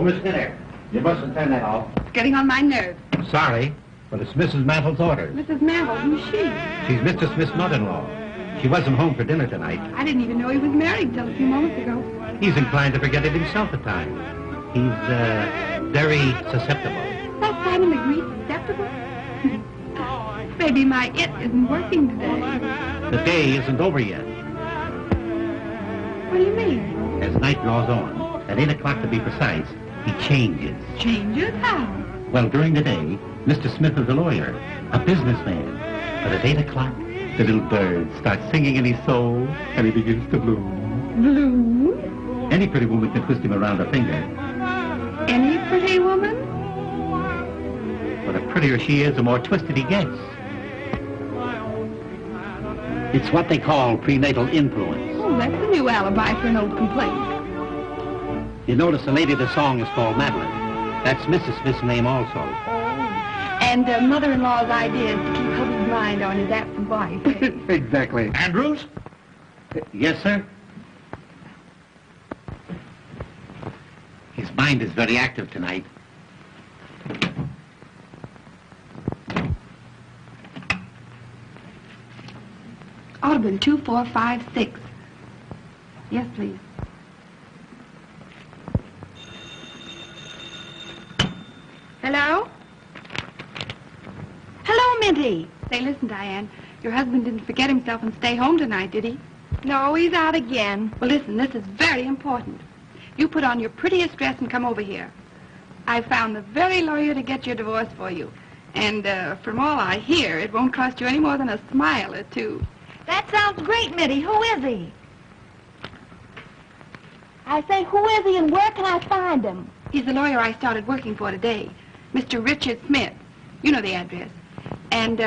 Miss Miller, you mustn't turn that off. It's getting on my nerves. Sorry, but it's Mrs. Mantle's orders. Mrs. Mantle, who's she? She's Mr. Smith's mother-in-law. She wasn't home for dinner tonight. I didn't even know he was married till a few moments ago. He's inclined to forget it himself at times. He's, very susceptible. That finally agreed susceptible? Maybe my it isn't working today. The day isn't over yet. What do you mean? As night draws on, at 8 o'clock to be precise, he changes. Changes? How? Well, during the day, Mr. Smith is a lawyer, a businessman. But at 8 o'clock, the little bird starts singing in his soul, and he begins to bloom. Bloom? Any pretty woman can twist him around her finger. Any pretty woman? But the prettier she is, the more twisted he gets. It's what they call prenatal influence. Oh, that's a new alibi for an old complaint. You notice the lady of the song is called Madeline. That's Mrs. Smith's name also. And mother-in-law's idea is to keep hubby's mind on his absent wife. Exactly. Andrews? Yes, sir? His mind is very active tonight. Ought to have been 2, 4, 5, 6. Yes, please. Hello? Hello, Minty. Say, listen, Diane. Your husband didn't forget himself and stay home tonight, did he? No, he's out again. Well, listen, this is very important. You put on your prettiest dress and come over here. I found the very lawyer to get your divorce for you. And from all I hear, it won't cost you any more than a smile or two. That sounds great, Mitty. Who is he? I say, who is he and where can I find him? He's the lawyer I started working for today, Mr. Richard Smith. You know the address. And,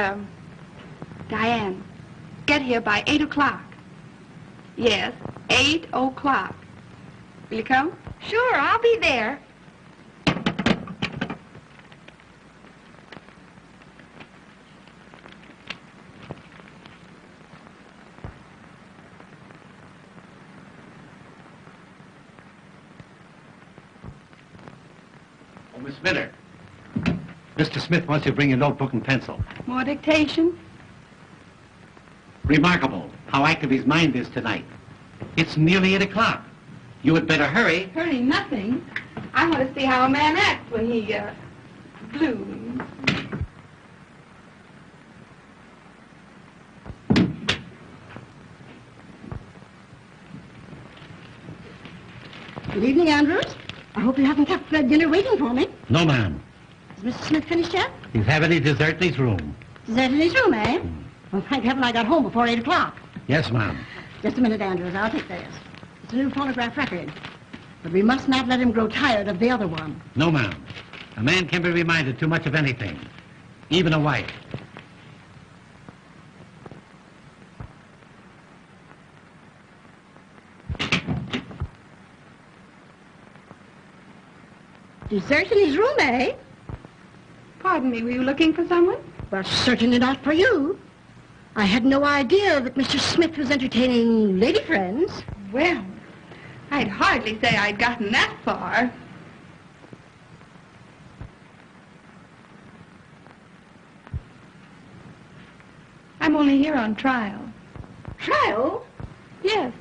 Diane, get here by 8 o'clock. Yes, 8 o'clock. Will you come? Sure, I'll be there. Oh, Miss Miller. Mr. Smith wants you to bring your notebook and pencil. More dictation? Remarkable how active his mind is tonight. It's nearly 8 o'clock. You had better hurry. Hurry, nothing. I want to see how a man acts when he, blooms. Good evening, Andrews. I hope you haven't kept dinner waiting for me. No, ma'am. Is Mr. Smith finished yet? He's having his dessert in his room. Dessert in his room, eh? Well, thank heaven I got home before 8 o'clock. Yes, ma'am. Just a minute, Andrews. I'll take this. It's a new phonograph record. But we must not let him grow tired of the other one. No, ma'am. A man can be reminded too much of anything, even a wife. Dessert in his room, eh? Pardon me, were you looking for someone? Well, certainly not for you. I had no idea that Mr. Smith was entertaining lady friends. Well, I'd hardly say I'd gotten that far. I'm only here on trial. Trial? Yes.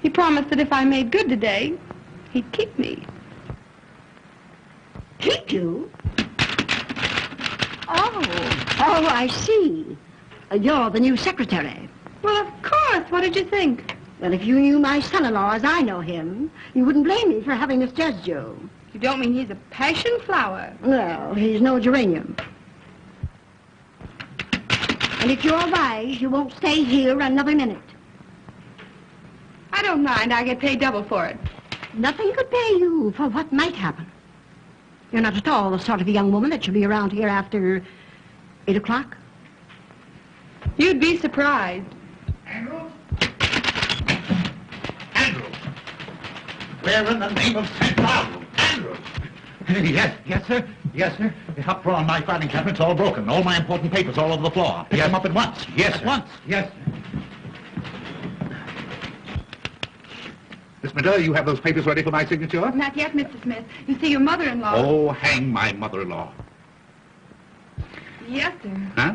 He promised that if I made good today, he'd keep me. Keep you? Oh, I see. You're the new secretary. Well, of course. What did you think? Well, if you knew my son-in-law as I know him, you wouldn't blame me for having misjudged you. You don't mean he's a passion flower? No, he's no geranium. And if you're wise, you won't stay here another minute. I don't mind. I get paid double for it. Nothing could pay you for what might happen. You're not at all the sort of a young woman that should be around here after 8 o'clock. You'd be surprised. Andrews? Andrews! Where in the name of St. Paul? Andrews! Yes, sir. Yes, sir. The top drawer on my filing cabinet's all broken. All my important papers all over the floor. Pick them up at once. Yes, sir. At once. Yes, sir. Miss Minter, you have those papers ready for my signature? Not yet, Mr. Smith. You see, your mother-in-law... Oh, hang my mother-in-law. Yes, sir. Huh?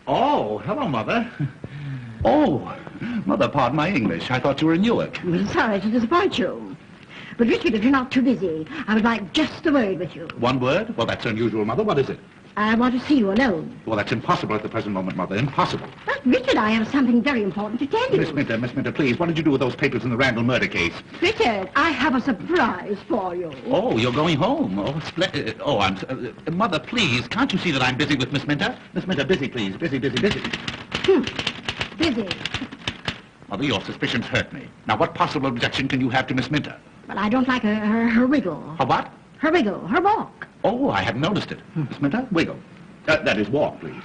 Oh, hello, Mother. Oh, Mother, pardon my English. I thought you were in Newark. I'm sorry to disappoint you. But, Richard, if you're not too busy, I would like just a word with you. One word? Well, that's unusual, Mother. What is it? I want to see you alone. Well, that's impossible at the present moment, Mother. Impossible. But, Richard, I have something very important to tell you. Miss Minter, please, what did you do with those papers in the Randall murder case? Richard, I have a surprise for you. Oh, you're going home. Oh, splendid. Oh, Mother, please, can't you see that I'm busy with Miss Minter? Miss Minter, busy, please. Busy. Busy. Mother, your suspicions hurt me. Now, what possible objection can you have to Miss Minter? Well, I don't like her wiggle. Her what? Her wiggle, her walk. Oh, I hadn't noticed it. Miss Minter, wiggle. That is, walk, please.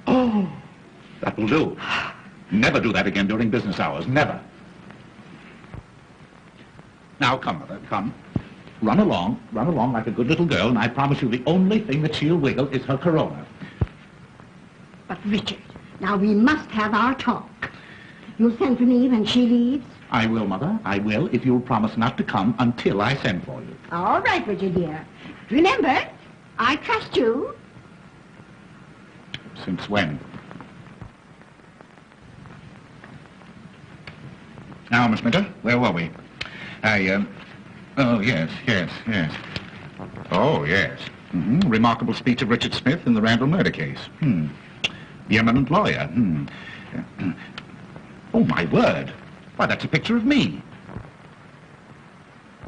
Oh, that will do. Never do that again during business hours. Never. Now, come, Mother, come. Run along like a good little girl, and I promise you the only thing that she'll wiggle is her corona. But, Richard, now we must have our talk. You'll send for me when she leaves? I will, Mother. I will, if you'll promise not to come until I send for you. All right, Richard, dear. Remember, I trust you. Since when? Now, Miss Minter, where were we? Oh, yes. Oh, yes. Remarkable speech of Richard Smith in the Randall murder case. The eminent lawyer. Oh, my word. Why, that's a picture of me.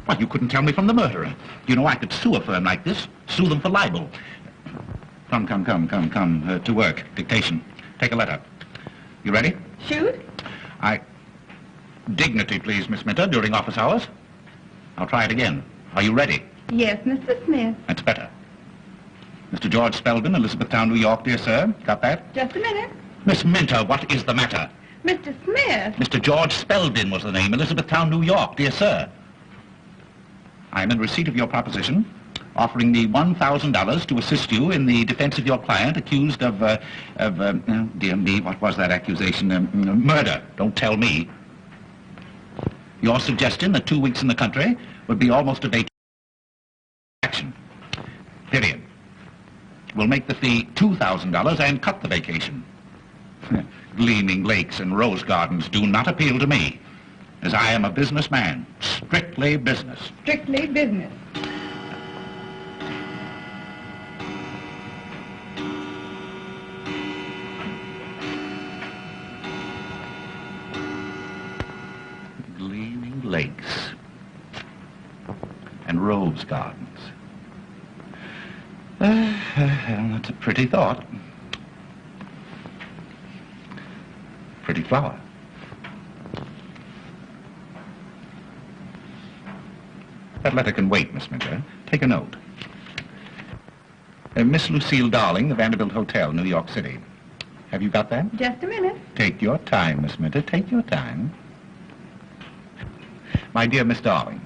Why, you couldn't tell me from the murderer. You know, I could sue a firm like this, sue them for libel. Come, to work. Dictation. Take a letter. You ready? Schütt? Dignity, please, Miss Minter, during office hours. I'll try it again. Are you ready? Yes, Mr. Smith. That's better. Mr. George Spelvin, Elizabethtown, New York, dear sir. Got that? Just a minute. Miss Minter, what is the matter? Mr. Smith. Mr. George Spelvin was the name, Elizabethtown, New York, dear sir. I am in receipt of your proposition, offering me $1,000 to assist you in the defense of your client accused of dear me, what was that accusation? Murder. Don't tell me. Your suggestion that 2 weeks in the country would be almost a vacation. Period. We'll make the fee $2,000 and cut the vacation. Gleaming lakes and rose gardens do not appeal to me, as I am a businessman. Strictly business. Strictly business. Gleaming lakes and rose gardens. That's a pretty thought. Pretty flower. That letter can wait, Miss Minter. Take a note. Miss Lucille Darling, the Vanderbilt Hotel, New York City. Have you got that? Just a minute. Take your time, Miss Minter. Take your time. My dear Miss Darling,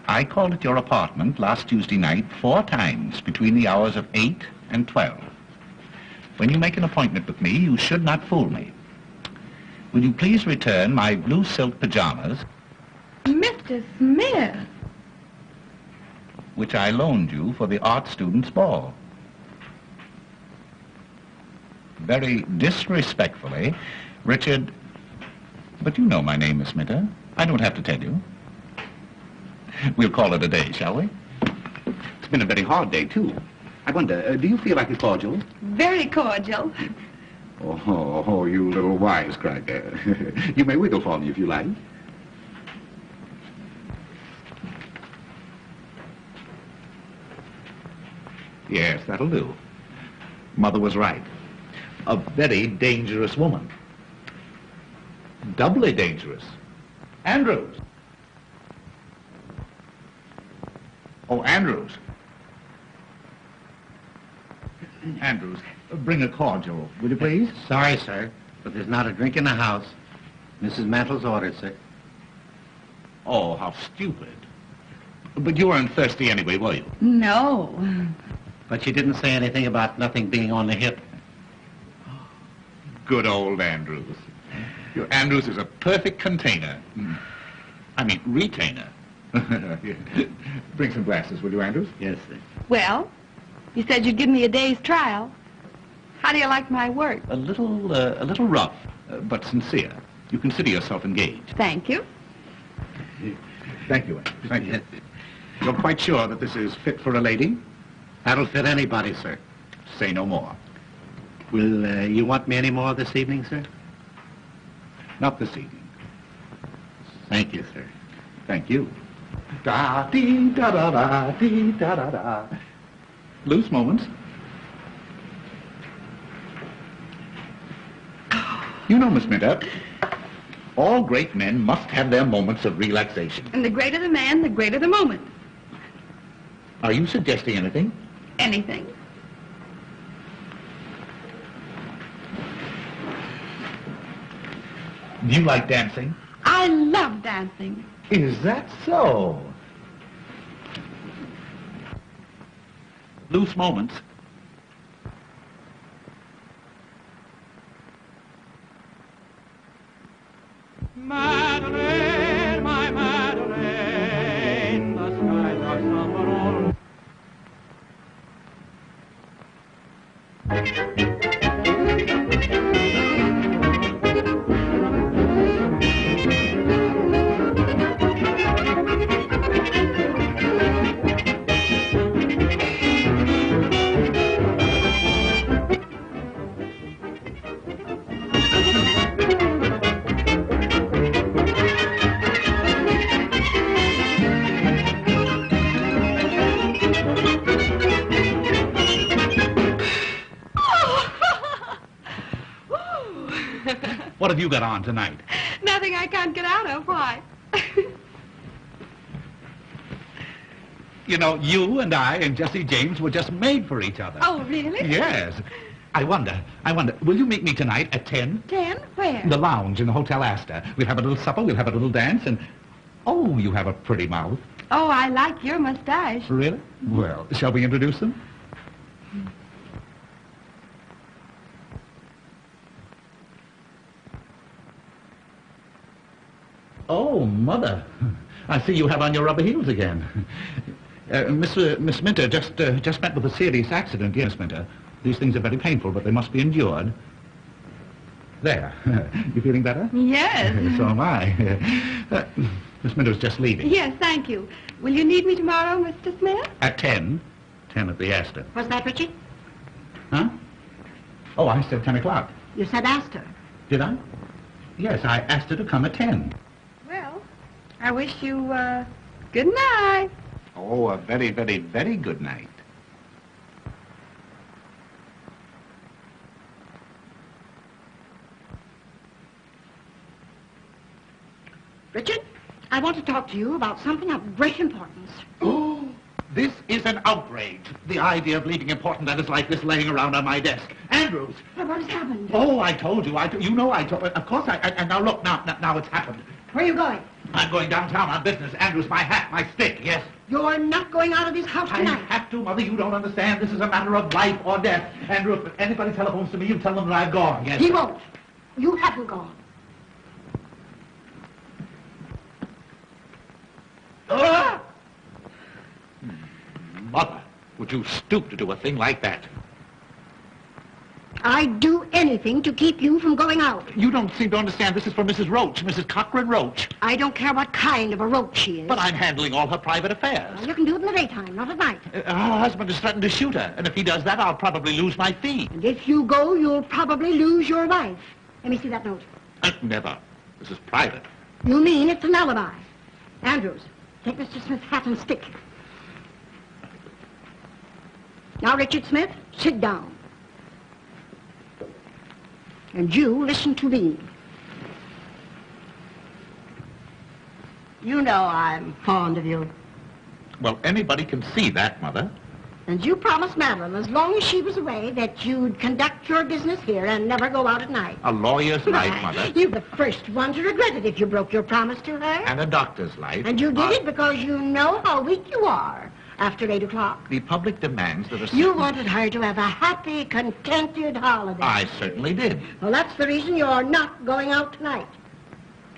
I called at your apartment last Tuesday night 4 times between the hours of 8 and 12. When you make an appointment with me, you should not fool me. Will you please return my blue silk pajamas, Mr. Smith. which I loaned you for the art students' ball? Very disrespectfully, Richard... But you know my name, Miss Minter. I don't have to tell you. We'll call it a day, shall we? It's been a very hard day, too. I wonder, do you feel like a cordial? Very cordial. Oh, you little wisecracker. You may wiggle for me if you like. Yes, that'll do. Mother was right. A very dangerous woman. Doubly dangerous. Andrews. Oh, Andrews. Andrews, bring a cordial, will you please? Sorry, sir, but there's not a drink in the house. Mrs. Mantle's ordered, sir. Oh, how stupid. But you weren't thirsty anyway, were you? No. But she didn't say anything about nothing being on the hip. Good old Andrews. Your Andrews is a perfect container. I mean, retainer. Bring some glasses, will you, Andrews? Yes, sir. Well, you said you'd give me a day's trial. How do you like my work? A little rough, but sincere. You consider yourself engaged. Thank you. Thank you, Andrews. Thank you. You're quite sure that this is fit for a lady? That'll fit anybody, sir. Say no more. Will you want me any more this evening, sir? Not this evening. Thank you, sir. Thank you. Da-dee-da-da-da-dee-da-da-da. Loose moments. You know, Miss Minter, all great men must have their moments of relaxation. And the greater the man, the greater the moment. Are you suggesting anything? Anything. Do you like dancing? I love dancing. Is that so? Loose moments. Madeline, my Madeline, the skies are somber all. What have you got on tonight? Nothing I can't get out of. Why? You know, you and I and Jesse James were just made for each other. Oh, really? Yes. I wonder, will you meet me tonight at 10? 10? Where? The lounge in the Hotel Astor. We'll have a little supper, we'll have a little dance, and... Oh, you have a pretty mouth. Oh, I like your mustache. Really? Well, shall we introduce them? Oh, Mother. I see you have on your rubber heels again. Miss Minter just met with a serious accident. Yes, Minter. These things are very painful, but they must be endured. There. You feeling better? Yes. So am I. Miss Minter's just leaving. Yes, thank you. Will you need me tomorrow, Mr. Smith? At 10. 10 at the Astor. What's that, Richard? Huh? Oh, I said 10 o'clock. You said Astor. Did I? Yes, I asked her to come at 10. Well, I wish you, good night. Oh, a very, very, very good night. Richard, I want to talk to you about something of great importance. Oh, this is an outrage. The idea of leaving important letters like this laying around on my desk. Andrews! What has happened? Oh, I told you. You know I told... Of course and now look, now it's happened. Where are you going? I'm going downtown on business. Andrews, my hat, my stick, yes. You're not going out of this house I tonight. have to, Mother. You don't understand. This is a matter of life or death. Andrew, if anybody telephones to me, you tell them that I've gone, yes? He won't. You haven't gone. Ah! Mother, would you stoop to do a thing like that? I'd do anything to keep you from going out. You don't seem to understand. This is for Mrs. Roach, Mrs. Cochran Roach. I don't care what kind of a roach she is. But I'm handling all her private affairs. Well, you can do it in the daytime, not at night. Her husband has threatened to shoot her, and if he does that, I'll probably lose my fee. And if you go, you'll probably lose your life. Let me see that note. Never. This is private. You mean it's an alibi? Andrews, take Mr. Smith's hat and stick. Now, Richard Smith, sit down. And you listen to me. You know I'm fond of you. Well, anybody can see that, Mother. And you promised Madeline, as long as she was away, that you'd conduct your business here and never go out at night. A lawyer's life, Mother. You're the first one to regret it if you broke your promise to her. And a doctor's life. And you did it because you know how weak you are. after 8 o'clock. The public demands that a... You wanted her to have a happy, contented holiday. I certainly did. Well, that's the reason you're not going out tonight.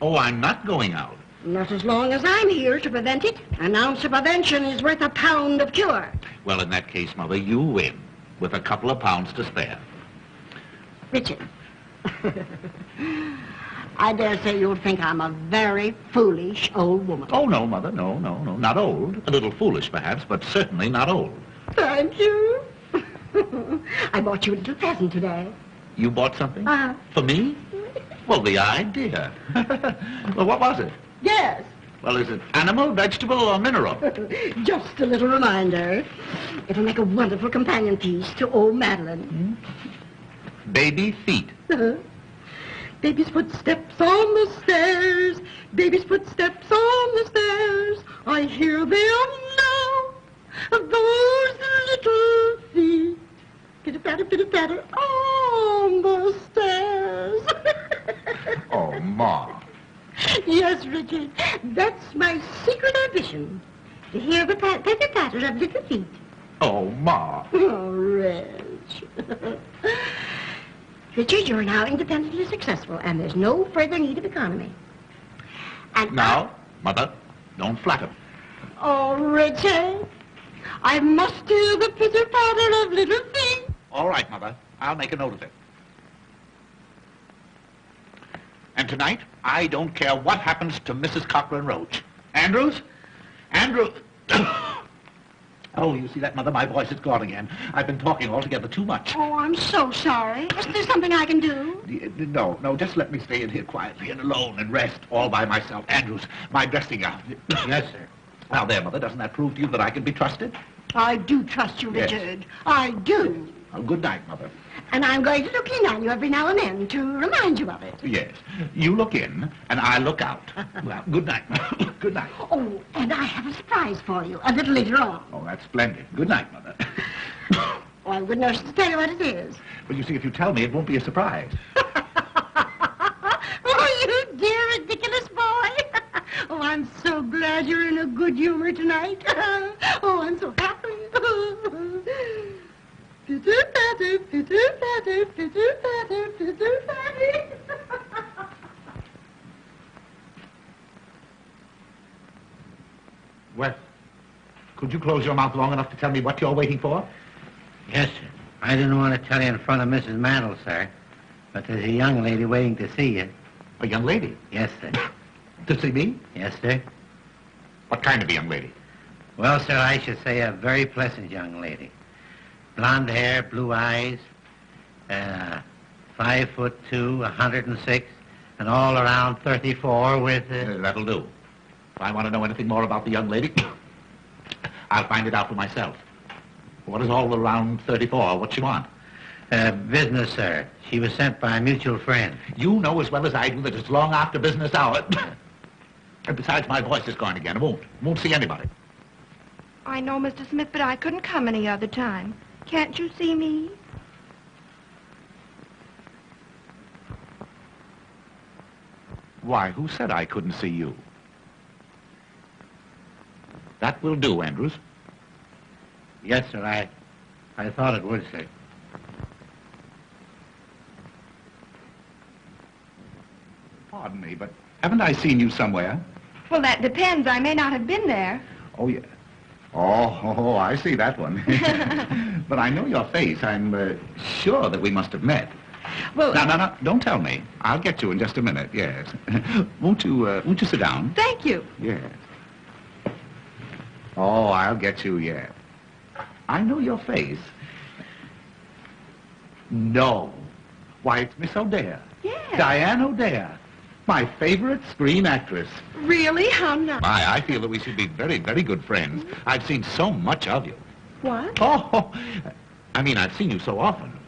Oh, I'm not going out. Not as long as I'm here to prevent it. An ounce of prevention is worth a pound of cure. Well, in that case, Mother, you win, with a couple of pounds to spare. Richard, I dare say you'll think I'm a very foolish old woman. Oh, no, Mother, no, not old. A little foolish, perhaps, but certainly not old. Thank you. I bought you a little present today. You bought something? Uh-huh. For me? Well, the idea. Well, what was it? Yes. Well, is it animal, vegetable, or mineral? Just a little reminder. It'll make a wonderful companion piece to old Madeline. Baby feet. Baby's footsteps on the stairs. Baby's footsteps on the stairs. I hear them now. Those little feet. Pitter-patter, pitter-patter on the stairs. Oh, Ma. Yes, Richard. That's my secret ambition. To hear the patter-patter of little feet. Oh, Ma. Oh, Reg. Richard, you're now independently successful, and there's no further need of economy. And Now, Mother, don't flatter. Oh, Richard, I must hear the pitter-patter of little feet. All right, Mother. I'll make a note of it. And tonight, I don't care what happens to Mrs. Cochran Roach. Andrews? Andrew... Oh, you see that, Mother? My voice is gone again. I've been talking altogether too much. Oh, I'm so sorry. Is there something I can do? No, just let me stay in here quietly and alone and rest all by myself. Andrews, my dressing gown. Yes, sir. Now there, Mother, doesn't that prove to you that I can be trusted? I do trust you, Yes. Richard. I do. Oh, good night, Mother. And I'm going to look in on you every now and then to remind you of it. Yes. You look in, and I look out. Well, good night. Good night. Oh, and I have a surprise for you a little later on. Oh, that's splendid. Good night, Mother. Oh, I wouldn't know to tell you what it is. Well, you see, if you tell me, it won't be a surprise. Oh, you dear, ridiculous boy. Oh, I'm so glad you're in a good humor tonight. Oh, I'm so happy. Pitter-patter, pitter-patter, pitter-patter, pitter-patter. Well, could you close your mouth long enough to tell me what you're waiting for? Yes, sir. I didn't want to tell you in front of Mrs. Mandel, sir, but there's a young lady waiting to see you. A young lady? Yes, sir. To see me? Yes, sir. What kind of a young lady? Well, sir, I should say a very pleasant young lady. Blonde hair, blue eyes, 5'2", 106, and all around 34 with... That'll do. If I want to know anything more about the young lady, I'll find it out for myself. What is all around 34? What's she want? Business, sir. She was sent by a mutual friend. You know as well as I do that it's long after business hours. And besides, my voice is gone again. I won't see anybody. I know, Mr. Smith, but I couldn't come any other time. Can't you see me? Why, who said I couldn't see you? That will do, Andrews. Yes, sir, I thought it would, sir. Pardon me, but haven't I seen you somewhere? Well, that depends. I may not have been there. Oh, yeah. Oh, I see that one. But I know your face. I'm sure that we must have met. Well... No, don't tell me. I'll get you in just a minute, yes. Won't you sit down? Thank you. Yes. Oh, I'll get you, yes. I know your face. No. Why, it's Miss O'Dare. Yes. Diane O'Dare. My favorite screen actress. Really? How nice. I feel that we should be very, very good friends. I've seen so much of you. What? Oh, I mean, I've seen you so often.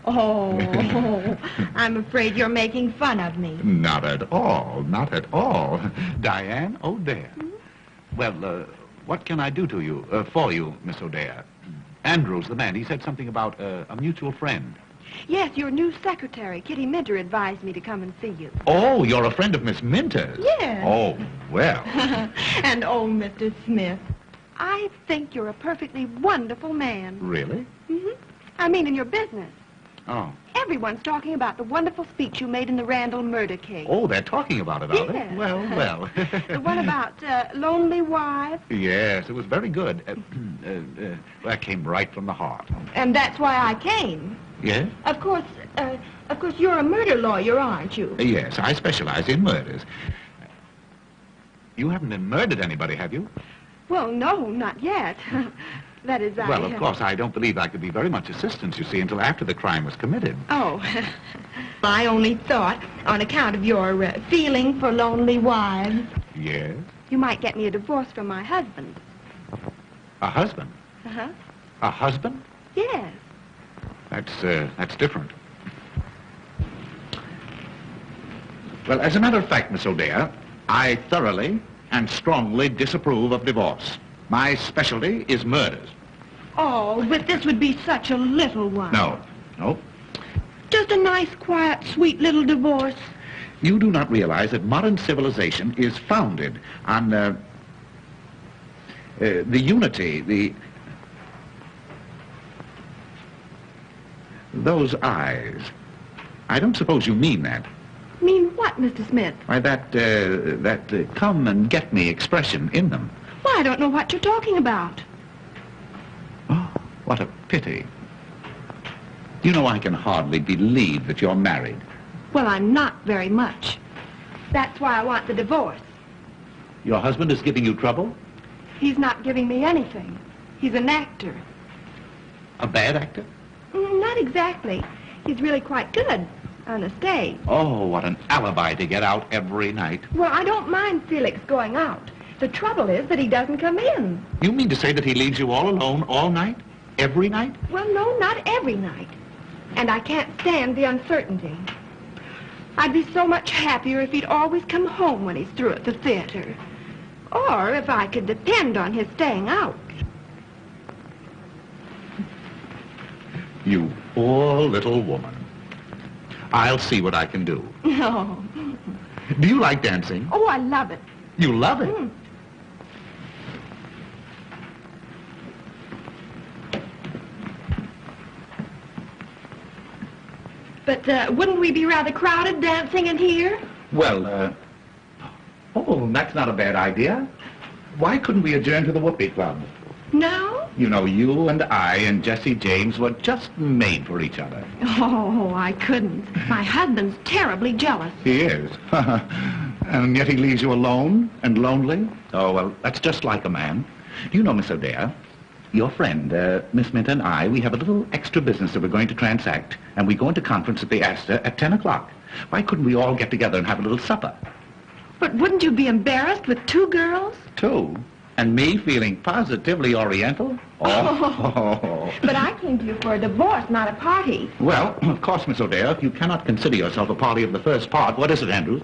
Oh, I'm afraid you're making fun of me. Not at all, not at all. Diane O'Dare. Well, what can I do to you, for you, Miss O'Dare? Andrews, the man, he said something about a mutual friend. Yes, your new secretary, Kitty Minter, advised me to come and see you. Oh, you're a friend of Miss Minter's? Yes. Oh, well. And old Mr. Smith. I think you're a perfectly wonderful man. Really? Mm-hmm. I mean, in your business. Oh. Everyone's talking about the wonderful speech you made in the Randall murder case. Oh, they're talking about it, are they? Yes. Well, well. The one about lonely wives. Yes, it was very good. That came right from the heart. And that's why I came. Yes? Of course, you're a murder lawyer, aren't you? Yes, I specialize in murders. You haven't murdered anybody, have you? Well, no, not yet. That is, Well, of course, I don't believe I could be very much assistance, you see, until after the crime was committed. Oh, I only thought, on account of your feeling for lonely wives. Yes? You might get me a divorce from my husband. A husband? Uh-huh. A husband? Yes. That's different. Well, as a matter of fact, Miss O'Dea, I thoroughly and strongly disapprove of divorce. My specialty is murders. Oh, but this would be such a little one. No. Just a nice, quiet, sweet little divorce. You do not realize that modern civilization is founded on the unity, those eyes. I don't suppose you mean that. Mean what, Mr. Smith? Why, that come and get me expression in them. Well, I don't know what you're talking about. Oh, what a pity. You know, I can hardly believe that you're married. Well, I'm not very much. That's why I want the divorce. Your husband is giving you trouble? He's not giving me anything. He's an actor. A bad actor? Not exactly. He's really quite good on the stage. Oh, what an alibi to get out every night. Well, I don't mind Felix going out. The trouble is that he doesn't come in. You mean to say that he leaves you all alone all night? Every night? Well, no, not every night. And I can't stand the uncertainty. I'd be so much happier if he'd always come home when he's through at the theater. Or if I could depend on his staying out. You poor little woman. I'll see what I can do. No. Do you like dancing? Oh, I love it. You love it? But wouldn't we be rather crowded dancing in here? Well, oh, that's not a bad idea. Why couldn't we adjourn to the Whoopee Club? No? You know, you and I and Jesse James were just made for each other. Oh, I couldn't. My husband's terribly jealous. He is. And yet he leaves you alone and lonely? Oh, well, that's just like a man. Do you know, Miss O'Dea, your friend, Miss Minta and I, we have a little extra business that we're going to transact, and we go into conference at the Astor at 10 o'clock. Why couldn't we all get together and have a little supper? But wouldn't you be embarrassed with two girls? Two? And me feeling positively oriental? Oh. But I came to you for a divorce, not a party. Well, of course, Miss O'Dea, if you cannot consider yourself a party of the first part, what is it, Andrews?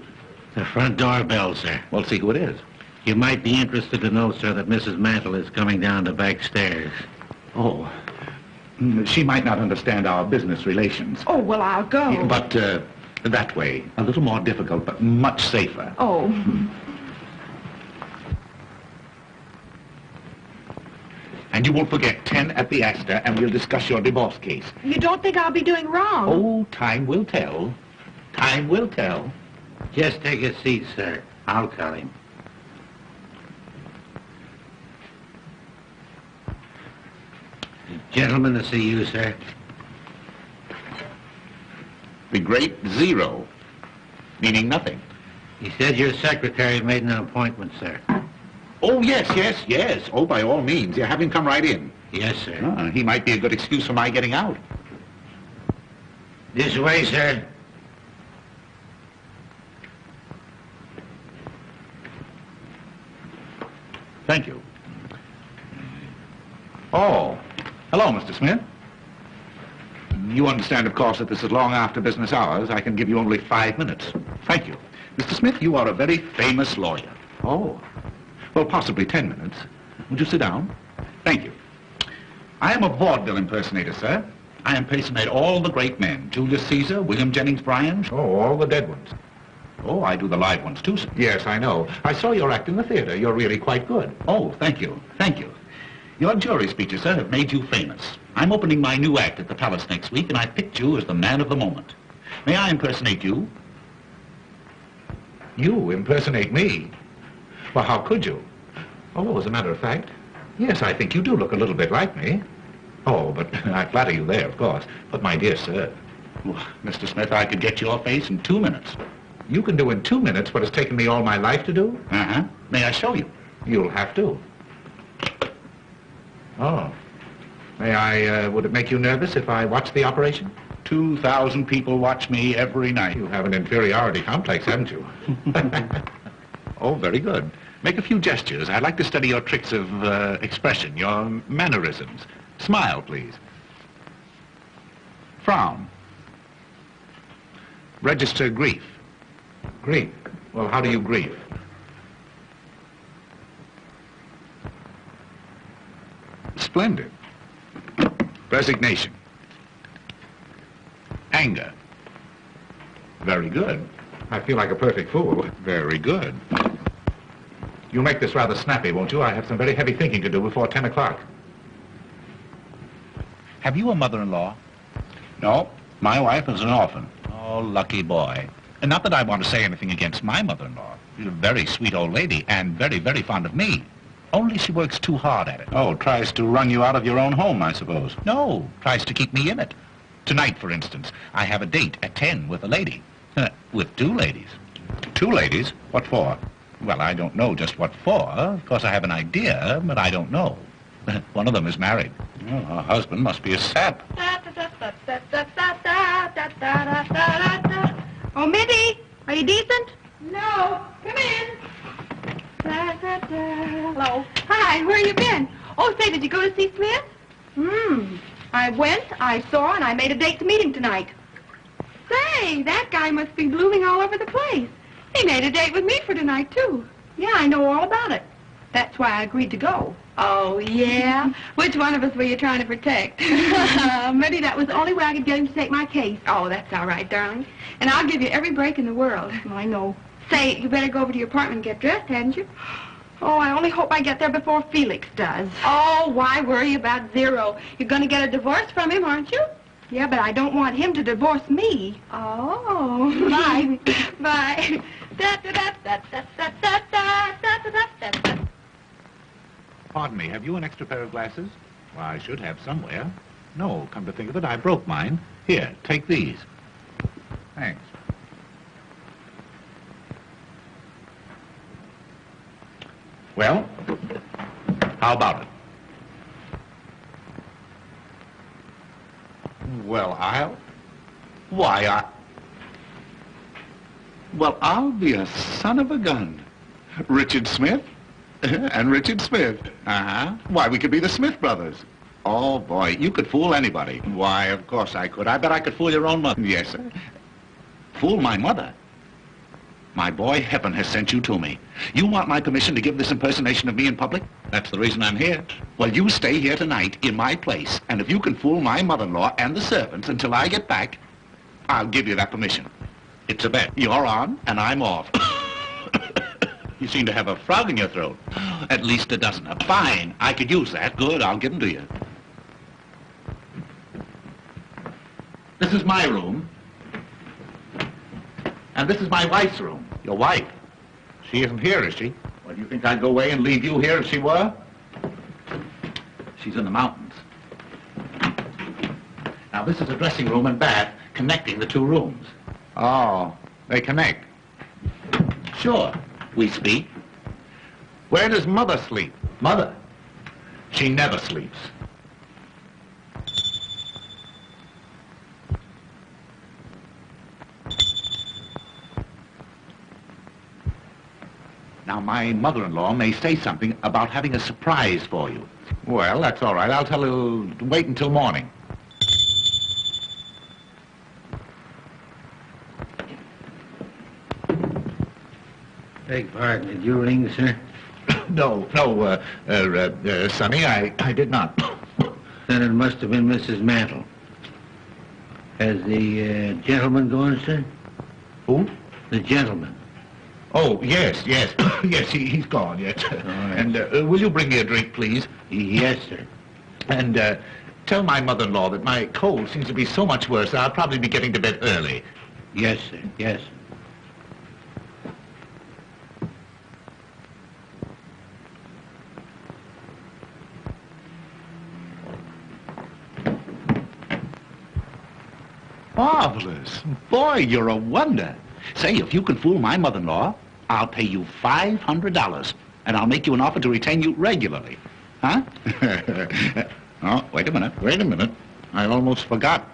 The front door bell, sir. Well, see who it is. You might be interested to know, sir, that Mrs. Mantle is coming down the back stairs. Oh. She might not understand our business relations. Oh, well, I'll go. But that way, a little more difficult, but much safer. Oh. And you won't forget 10 at the Astor, and we'll discuss your divorce case. You don't think I'll be doing wrong? Oh, time will tell. Time will tell. Just take a seat, sir. I'll call him. Gentleman to see you, sir. The great zero, meaning nothing. He said your secretary made an appointment, sir. Oh, yes. Oh, by all means. Yeah, have him come right in. Yes, sir. He might be a good excuse for my getting out. This way, sir. Thank you. Oh, hello, Mr. Smith. You understand, of course, that this is long after business hours. I can give you only 5 minutes. Thank you. Mr. Smith, you are a very famous lawyer. Oh. Well, possibly 10 minutes. Would you sit down? Thank you. I am a vaudeville impersonator, sir. I impersonate all the great men. Julius Caesar, William Jennings Bryan. Oh, all the dead ones. Oh, I do the live ones, too, sir. Yes, I know. I saw your act in the theater. You're really quite good. Oh, thank you. Thank you. Your jury speeches, sir, have made you famous. I'm opening my new act at the Palace next week, and I picked you as the man of the moment. May I impersonate you? You impersonate me? Well, how could you? Oh, as a matter of fact, yes, I think you do look a little bit like me. Oh, but I flatter you there, of course. But, my dear sir... Well, Mr. Smith, I could get your face in 2 minutes. You can do in 2 minutes what has taken me all my life to do? Uh-huh. May I show you? You'll have to. Oh. May I, would it make you nervous if I watched the operation? 2,000 people watch me every night. You have an inferiority complex, haven't you? Oh, very good. Make a few gestures. I'd like to study your tricks of expression, your mannerisms. Smile, please. Frown. Register grief. Grief? Well, how do you grieve? Splendid. Resignation. Anger. Very good. I feel like a perfect fool. Very good. You'll make this rather snappy, won't you? I have some very heavy thinking to do before 10 o'clock. Have you a mother-in-law? No. My wife is an orphan. Oh, lucky boy. And not that I want to say anything against my mother-in-law. She's a very sweet old lady and very, very fond of me. Only she works too hard at it. Oh, tries to run you out of your own home, I suppose. No, tries to keep me in it. Tonight, for instance, I have a date at 10 with a lady. With 2 ladies. 2 ladies? What for? Well, I don't know just what for. Of course, I have an idea, but I don't know. One of them is married. Oh, her husband must be a sap. Oh, Mitty, are you decent? No. Come in. Hello. Hi, where you been? Oh, say, did you go to see Smith? I went, I saw, and I made a date to meet him tonight. Say, that guy must be blooming all over the place. He made a date with me for tonight, too. Yeah, I know all about it. That's why I agreed to go. Oh, yeah? Which one of us were you trying to protect? Maybe that was the only way I could get him to take my case. Oh, that's all right, darling. And I'll give you every break in the world. I know. Say, you better go over to your apartment and get dressed, hadn't you? Oh, I only hope I get there before Felix does. Oh, why worry about Zero? You're going to get a divorce from him, aren't you? Yeah, but I don't want him to divorce me. Oh. Bye. Bye. Pardon me, have you an extra pair of glasses? Well, I should have somewhere. No, come to think of it, I broke mine. Here, take these. Thanks. Well, how about it? Well, I'll be a son of a gun. Richard Smith and Richard Smith. Uh-huh. Why, we could be the Smith brothers. Oh, boy, you could fool anybody. Why, of course I could. I bet I could fool your own mother. Yes, sir. Fool my mother? My boy, heaven has sent you to me. You want my permission to give this impersonation of me in public? That's the reason I'm here. Well, you stay here tonight in my place, and if you can fool my mother-in-law and the servants until I get back, I'll give you that permission. It's a bet. You're on, and I'm off. You seem to have a frog in your throat. At least a dozen. Fine. I could use that. Good. I'll give them to you. This is my room. And this is my wife's room. Your wife? She isn't here, is she? Well, do you think I'd go away and leave you here if she were? She's in the mountains. Now, this is a dressing room and bath connecting the 2 rooms. Oh, they connect? Sure. We speak. Where does Mother sleep? Mother? She never sleeps. Now, my mother-in-law may say something about having a surprise for you. Well, that's all right. I'll tell her to wait until morning. Beg pardon, did you ring, sir? No, Sonny, I did not. Then it must have been Mrs. Mantle. Has the gentleman gone, sir? Who? The gentleman. Oh, yes. Yes, he's gone, yes. right. And will you bring me a drink, please? Yes, sir. And tell my mother-in-law that my cold seems to be so much worse that I'll probably be getting to bed early. Yes, sir. Yes. Marvelous. Boy, you're a wonder. Say, if you can fool my mother-in-law, I'll pay you $500, and I'll make you an offer to retain you regularly. Huh? Oh, wait a minute. I almost forgot.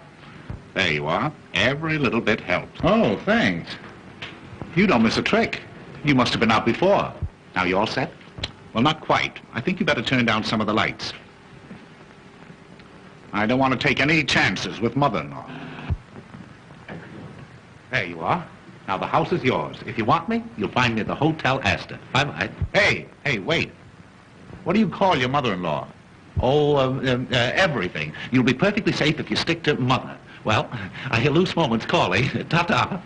There you are. Every little bit helps. Oh, thanks. You don't miss a trick. You must have been out before. Now, you all set? Well, not quite. I think you better turn down some of the lights. I don't want to take any chances with mother-in-law. There you are. Now, the house is yours. If you want me, you'll find me at the Hotel Astor. Bye-bye. Hey, wait. What do you call your mother-in-law? Oh, everything. You'll be perfectly safe if you stick to mother. Well, I hear loose moments calling. Ta-ta.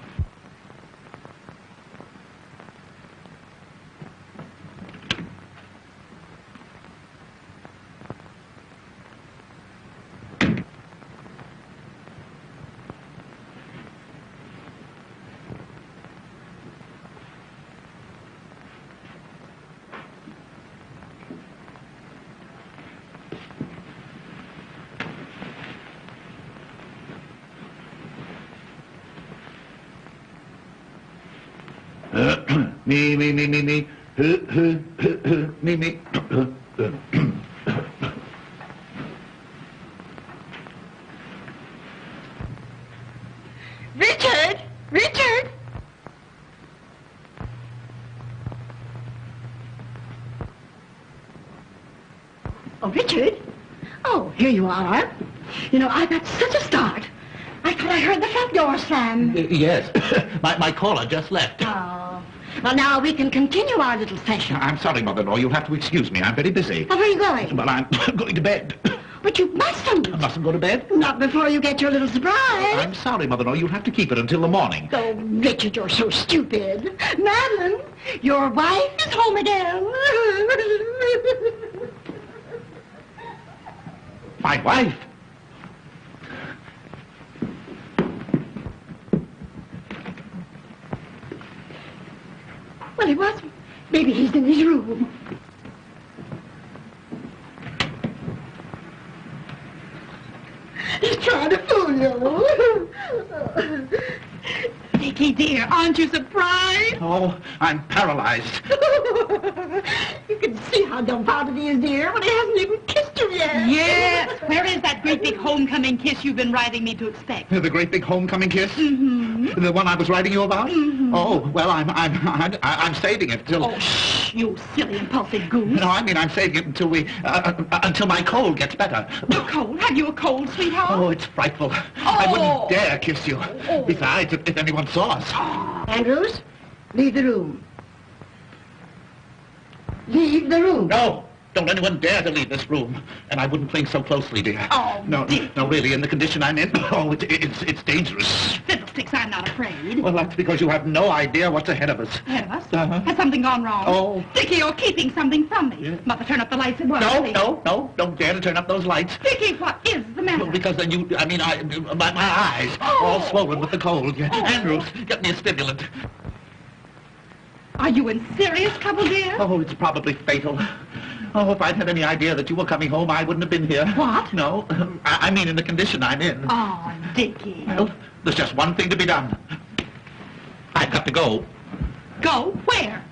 Me. Me. Richard! Oh, Richard? Oh, here you are. You know, I got such a start. I thought I heard the front door slam. Yes. my caller just left. Oh. Well, now we can continue our little session. I'm sorry, mother-in-law. You'll have to excuse me. I'm very busy. Well, where are you going? Well, I'm going to bed. But you mustn't. I mustn't go to bed? Not before you get your little surprise. I'm sorry, mother-in-law. You'll have to keep it until the morning. Oh, Richard, you're so stupid. Madeline, your wife is home again. My wife? Well, he wasn't. Maybe he's in his room. He's trying to fool you. Dickie, dear, aren't you surprised? Oh, I'm paralyzed. You can see how dumbfounded he is, dear, when he hasn't even kissed you yet. Yes. Where is that great big homecoming kiss you've been writing me to expect? The great big homecoming kiss? Mm-hmm. The one I was writing you about? Mm-hmm. Oh, well, I'm saving it till... Oh, shh, you silly, impulsive goose. No, I mean, I'm saving it until until my cold gets better. A cold? Have you a cold, sweetheart? Oh, it's frightful. I wouldn't dare kiss you. Oh. Besides, if anyone saw us. Andrews, leave the room. Leave the room. No, don't anyone dare to leave this room. And I wouldn't cling so closely, dear. Oh, no, dear. no, really, in the condition I'm in, oh, it's dangerous. Fiddlesticks, I'm not afraid. Well, that's because you have no idea what's ahead of us. Ahead of us? Uh-huh. Has something gone wrong? Oh. Dickie, you're keeping something from me. Yeah. Mother, turn up the lights at once. please. No, don't dare to turn up those lights. Dickie, what is the matter? Well, because then my eyes, all swollen with the cold. Oh. Andrews, get me a stimulant. Are you in serious trouble, dear? Oh, it's probably fatal. Oh, if I'd had any idea that you were coming home, I wouldn't have been here. What? No, I mean in the condition I'm in. Oh, Dickie. Well, there's just one thing to be done. I've got to go. Go? Where?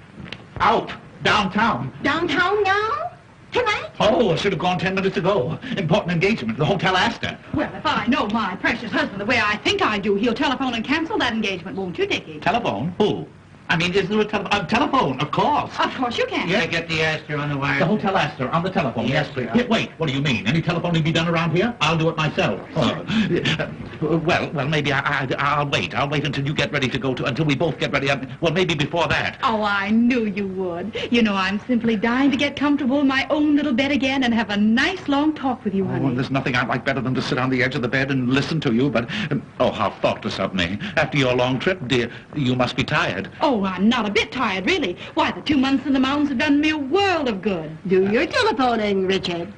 Out. Downtown. Downtown now? Tonight? Oh, I should have gone 10 minutes ago. Important engagement, the Hotel Astor. Well, if I know my precious husband the way I think I do, he'll telephone and cancel that engagement, won't you, Dickie? Telephone? Who? I mean, is there a telephone? Of course. Of course you can. Yeah, get the Astor on the wire. The Hotel Astor, on the telephone. Yes, please. sir. Wait, what do you mean? Any telephoning be done around here? I'll do it myself. Well, maybe I'll wait. I'll wait until you get ready to go to, until we both get ready. Well, maybe before that. Oh, I knew you would. You know, I'm simply dying to get comfortable in my own little bed again and have a nice long talk with you, Oh, honey. and there's nothing I'd like better than to sit on the edge of the bed and listen to you, but, oh, how thoughtless of me. After your long trip, dear, you must be tired. Oh, Oh, I'm not a bit tired, really. Why, the 2 months in the mountains have done me a world of good. Do your telephoning, Richard.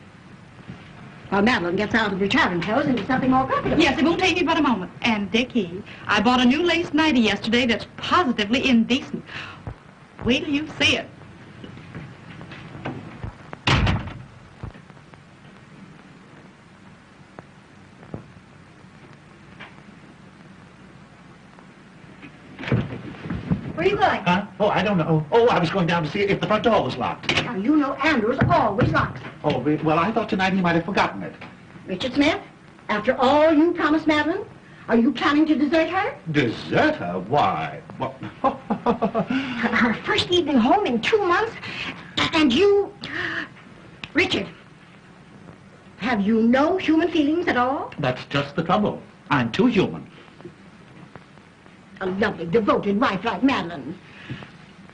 While Madeline gets out of her traveling clothes into something more comfortable. Yes, it won't take me but a moment. And, Dickie, I bought a new lace nightie yesterday that's positively indecent. Wait till you see it. Where are you going? Huh? Oh, I don't know. Oh, I was going down to see if the front door was locked. Now, you know Andrews always locks it. Oh, well, I thought tonight he might have forgotten it. Richard Smith, after all you promised Madeline, are you planning to desert her? Desert her? Why? Well, Her first evening home in 2 months, and you... Richard, have you no human feelings at all? that's just the trouble. I'm too human. A lovely, devoted wife like Madeline.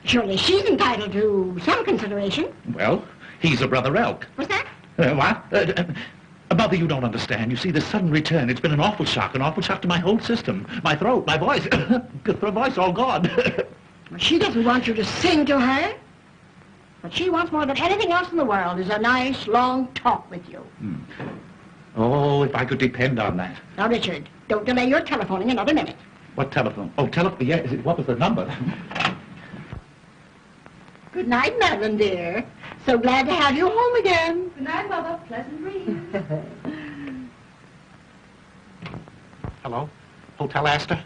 Surely she's entitled to some consideration. Well, he's a brother elk. What's that? What? Mother, you don't understand. You see, this sudden return, it's been an awful shock to my whole system. My throat, my voice. The voice all gone. Well, she doesn't want you to sing to her. What she wants more than anything else in the world is a nice, long talk with you. Oh, if I could depend on that. Now, Richard, don't delay your telephoning another minute. What telephone? Oh, telephone. Yeah, what was the number? Good night, Madeline, dear. So glad to have you home again. Good night, Mother. Pleasant dreams. Hello? Hotel Astor?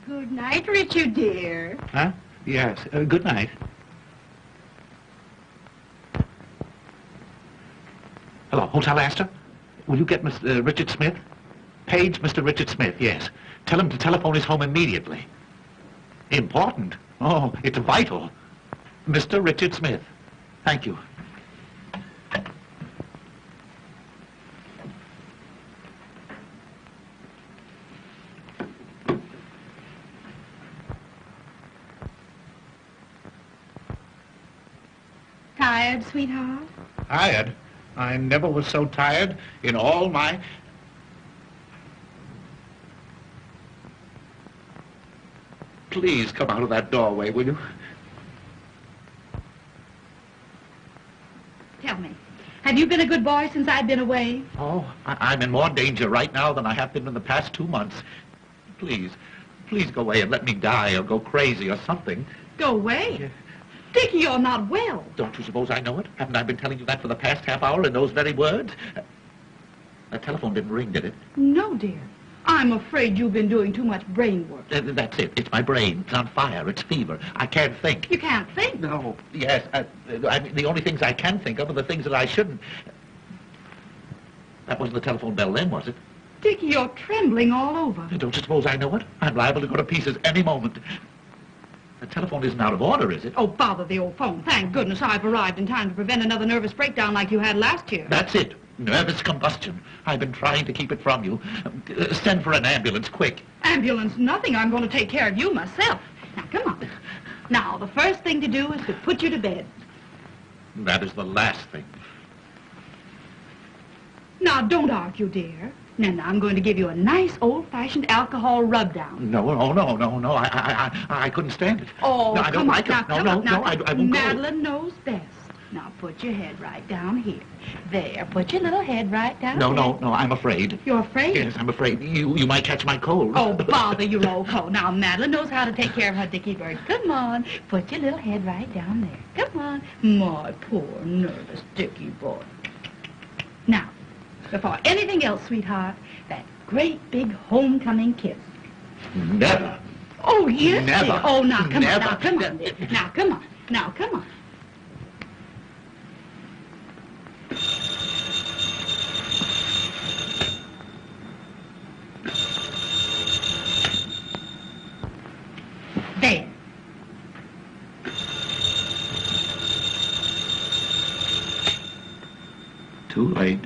Good night, Richard, dear. Huh? Yes. Good night. Hello, Hotel Astor? Will you get Mr. Richard Smith? Page Mr. Richard Smith, yes. Tell him to telephone his home immediately. Important? Oh, it's vital. Mr. Richard Smith. Thank you. Tired, sweetheart? Tired? I never was so tired in all my... Please come out of that doorway, will you? Tell me, have you been a good boy since I've been away? Oh, I'm in more danger right now than I have been in the past 2 months. Please go away and let me die or go crazy or something. Go away? Yeah. Dickie, you're not well. Don't you suppose I know it? Haven't I been telling you that for the past half hour in those very words? That telephone didn't ring, did it? No, dear. I'm afraid you've been doing too much brain work. That's it. It's my brain. It's on fire. It's fever. I can't think. You can't think. No. Yes. I mean, the only things I can think of are the things that I shouldn't. That wasn't the telephone bell then, was it? Dickie, you're trembling all over. Don't you suppose I know it? I'm liable to go to pieces any moment. The telephone isn't out of order, is it? Oh, bother the old phone. Thank goodness I've arrived in time to prevent another nervous breakdown like you had last year. That's it. Nervous combustion. I've been trying to keep it from you. Send for an ambulance, quick. Ambulance, nothing. I'm going to take care of you myself. Now, come on. Now, the first thing to do is to put you to bed. That is the last thing. Now, don't argue, dear. Now, I'm going to give you a nice old-fashioned alcohol rub-down. No. I couldn't stand it. Oh, no, I don't come like on. it. Now, No, come on. Now, I won't go. Madeline knows best. Now, put your head right down here. There, put your little head right down there. No, I'm afraid. You're afraid? Yes, I'm afraid. You might catch my cold. Oh, bother your old coat. Now, Madeline knows how to take care of her Dickie bird. Come on, put your little head right down there. Come on. My poor, nervous Dickie boy. Now, before anything else, sweetheart, that great big homecoming kiss. Never. Oh, yes, Never. dear. Oh, now, come Never. on. Now, come on, dear. Now, come on. Now, come on. There. Too late.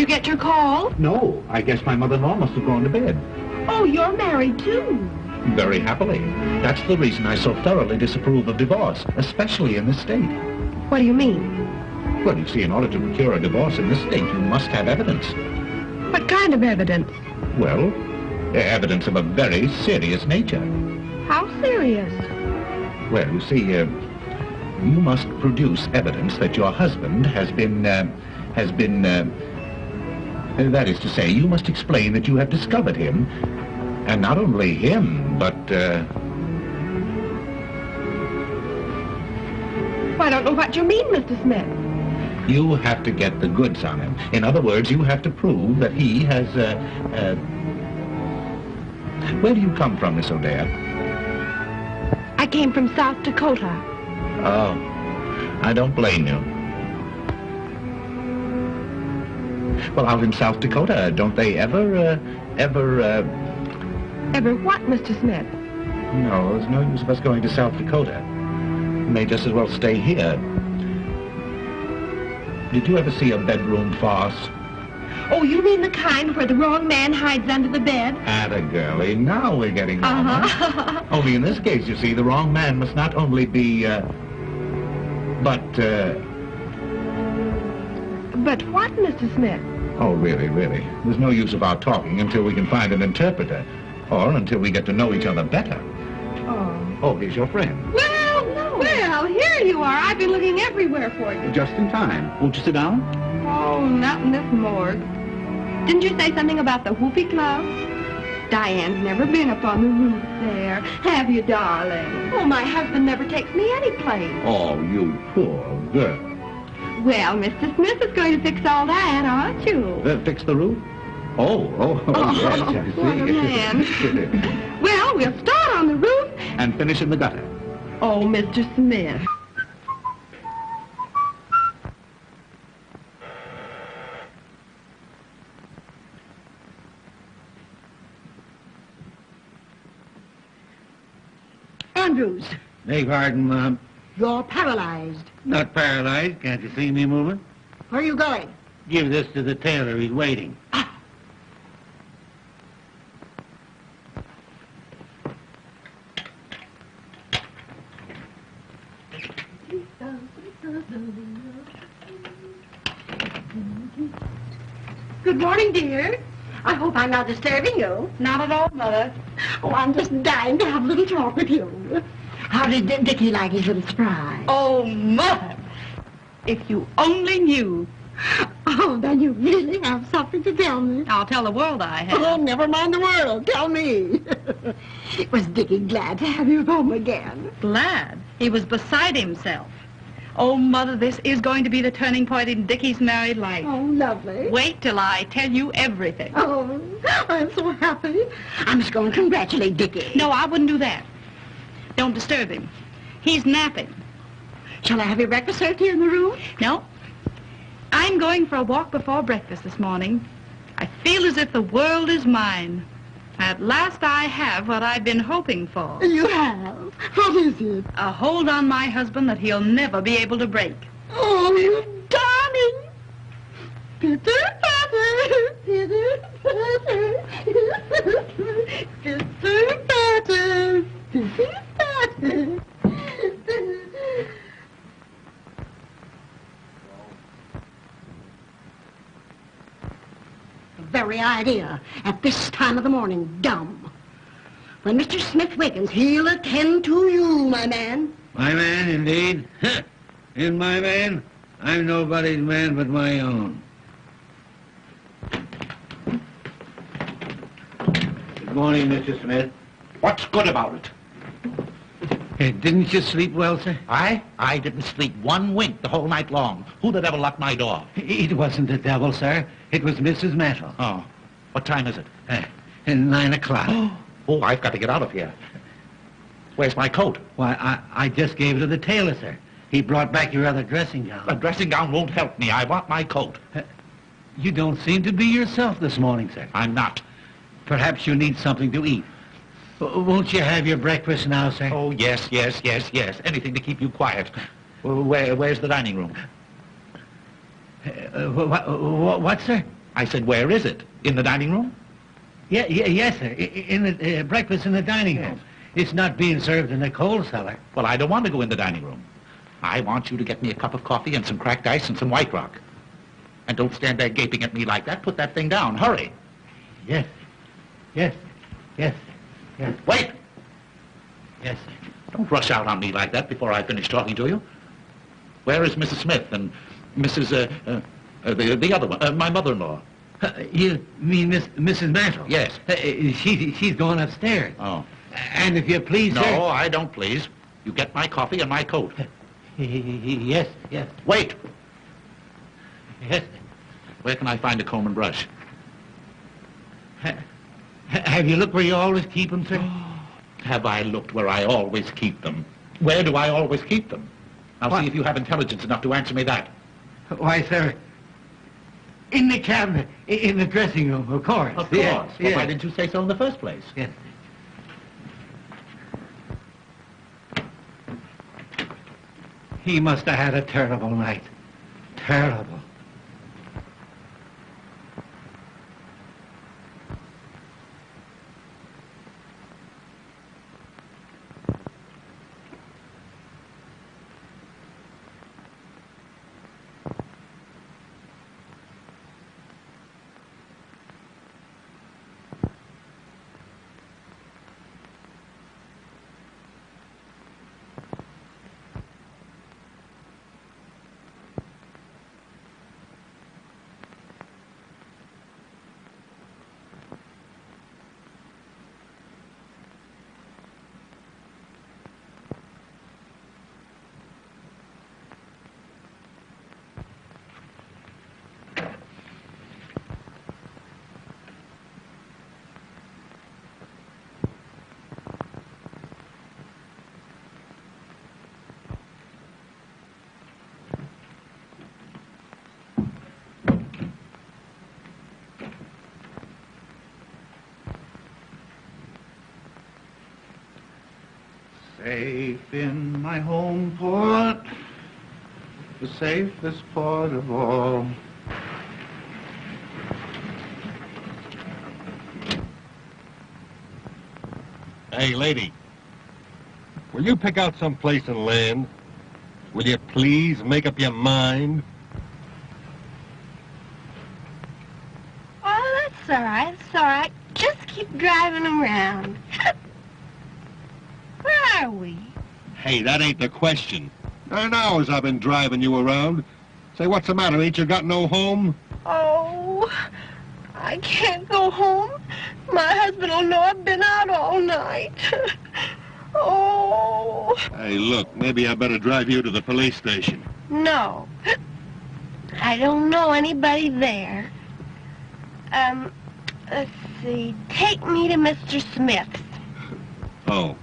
get your call? No, I guess my mother-in-law must have gone to bed. Oh, you're married, too. Very happily. That's the reason I so thoroughly disapprove of divorce, especially in this state. What do you mean? Well, you see, in order to procure a divorce in this state, you must have evidence. What kind of evidence? Well, evidence of a very serious nature. How serious? Well, you see, you must produce evidence that your husband has been, that is to say, you must explain that you have discovered him, and not only him, but, I don't know what you mean, Mr. Smith. you have to get the goods on him. In other words, you have to prove that he has, Where do you come from, Miss O'Dare? I came from South Dakota. Oh, I don't blame you. Well, out in South Dakota, don't they ever... Ever what, Mr. Smith? No, there's no use of us going to South Dakota. We may just as well stay here. Did you ever see a bedroom farce? Oh, you mean the kind where the wrong man hides under the bed? Atta girlie, now we're getting on. Only in this case, you see, the wrong man must not only be, But what, Mr. Smith? Oh, really, really. There's no use of our talking until we can find an interpreter, or until we get to know each other better. Oh. Oh, here's your friend. Well, here you are. I've been looking everywhere for you. Just in time. Won't you sit down? Oh, not in this morgue. Didn't you say something about the Whoopee Club? Diane's never been up on the roof there. Have you, darling? Oh, my husband never takes me any place. Oh, you poor girl. Well, Mr. Smith is going to fix all that, aren't you? Fix the roof? Oh, yes, I see. What a man. Well, we'll start on the roof. And finish in the gutter. Oh, Mr. Smith. Andrews, Beg pardon, Mom. you're paralyzed. Not paralyzed. Can't you see me moving? Where are you going? Give this to the tailor. He's waiting. Good morning, dear. I hope I'm not disturbing you. Not at all, Mother. Oh, I'm just dying to have a little talk with you. How did Dickie like his little surprise? Oh, Mother. If you only knew. Oh, then you really have something to tell me. I'll tell the world I have. Oh, never mind the world. Tell me. Was Dickie glad to have you home again? Glad. He was beside himself. Oh, Mother, this is going to be the turning point in Dickie's married life. Oh, lovely. Wait till I tell you everything. Oh, I'm so happy. I must go and congratulate Dickie. No, I wouldn't do that. Don't disturb him. He's napping. Shall I have your breakfast served here in the room? No. I'm going for a walk before breakfast this morning. I feel as if the world is mine. At last I have what I've been hoping for. You have? What is it? A hold on my husband that he'll never be able to break. Oh, you darling. Pitter-patter, pitter-patter, pitter-patter, pitter-patter. The very idea at this time of the morning, dumb. When Mr. Smith wakens, he'll attend to you, my man. My man, indeed. In my man? I'm nobody's man but my own. Good morning, Mr. Smith. What's good about it? Hey, didn't you sleep well, sir? I didn't sleep one wink the whole night long. Who the devil locked my door? It wasn't the devil, sir. It was Mrs. Mantle. Oh, what time is it? 9 o'clock. Oh, I've got to get out of here. Where's my coat? Why, I just gave it to the tailor, sir. He brought back your other dressing gown. A dressing gown won't help me. I want my coat. You don't seem to be yourself this morning, sir. I'm not. Perhaps you need something to eat. Won't you have your breakfast now, sir? Oh, yes. Anything to keep you quiet. Where's the dining room? What, sir? I said, where is it? In the dining room? Yes, sir. In the breakfast in the dining room. It's not being served in the coal cellar. Well, I don't want to go in the dining room. I want you to get me a cup of coffee and some cracked ice and some White Rock. And don't stand there gaping at me like that. Put that thing down. Hurry. Yes. Yes. Yes. Yes. Wait! Yes, sir. Don't rush out on me like that before I finish talking to you. Where is Mrs. Smith and Mrs. The other one, my mother-in-law? You mean Mrs. Mantle? Yes. She's going upstairs. Oh. And if you please, No, sir... I don't please. You get my coffee and my coat. Yes, yes. Wait! Yes. Where can I find a comb and brush? Have you looked where you always keep them, sir? Have I looked where I always keep them? Where do I always keep them? Now What? see if you have intelligence enough to answer me that. Why, sir, in the cabinet, in the dressing room, of course. Of course. Yes, Well, yes. why didn't you say so in the first place? Yes. He must have had a terrible night. Terrible. Safe in my home port, the safest port of all. Hey, lady, will you pick out some place and land? Will you please make up your mind? Oh, that's all right. It's all right. Just keep driving around. Where are we? Hey, that ain't the question. 9 hours I've been driving you around. Say, what's the matter? Ain't you got no home? Oh, I can't go home. My husband will know I've been out all night. Oh. Hey, look, maybe I better drive you to the police station. No. I don't know anybody there. Let's see. Take me to Mr. Smith's. Oh.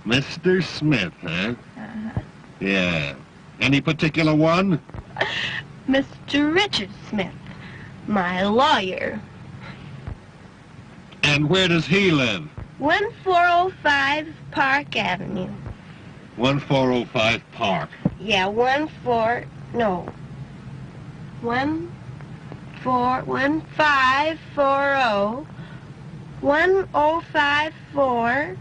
Mr. Smith, huh? Uh-huh. Yeah. Any particular one? Mr. Richard Smith, my lawyer. And where does he live? 1405 Park Avenue. 1405 Park. Yeah, 1540. 1054.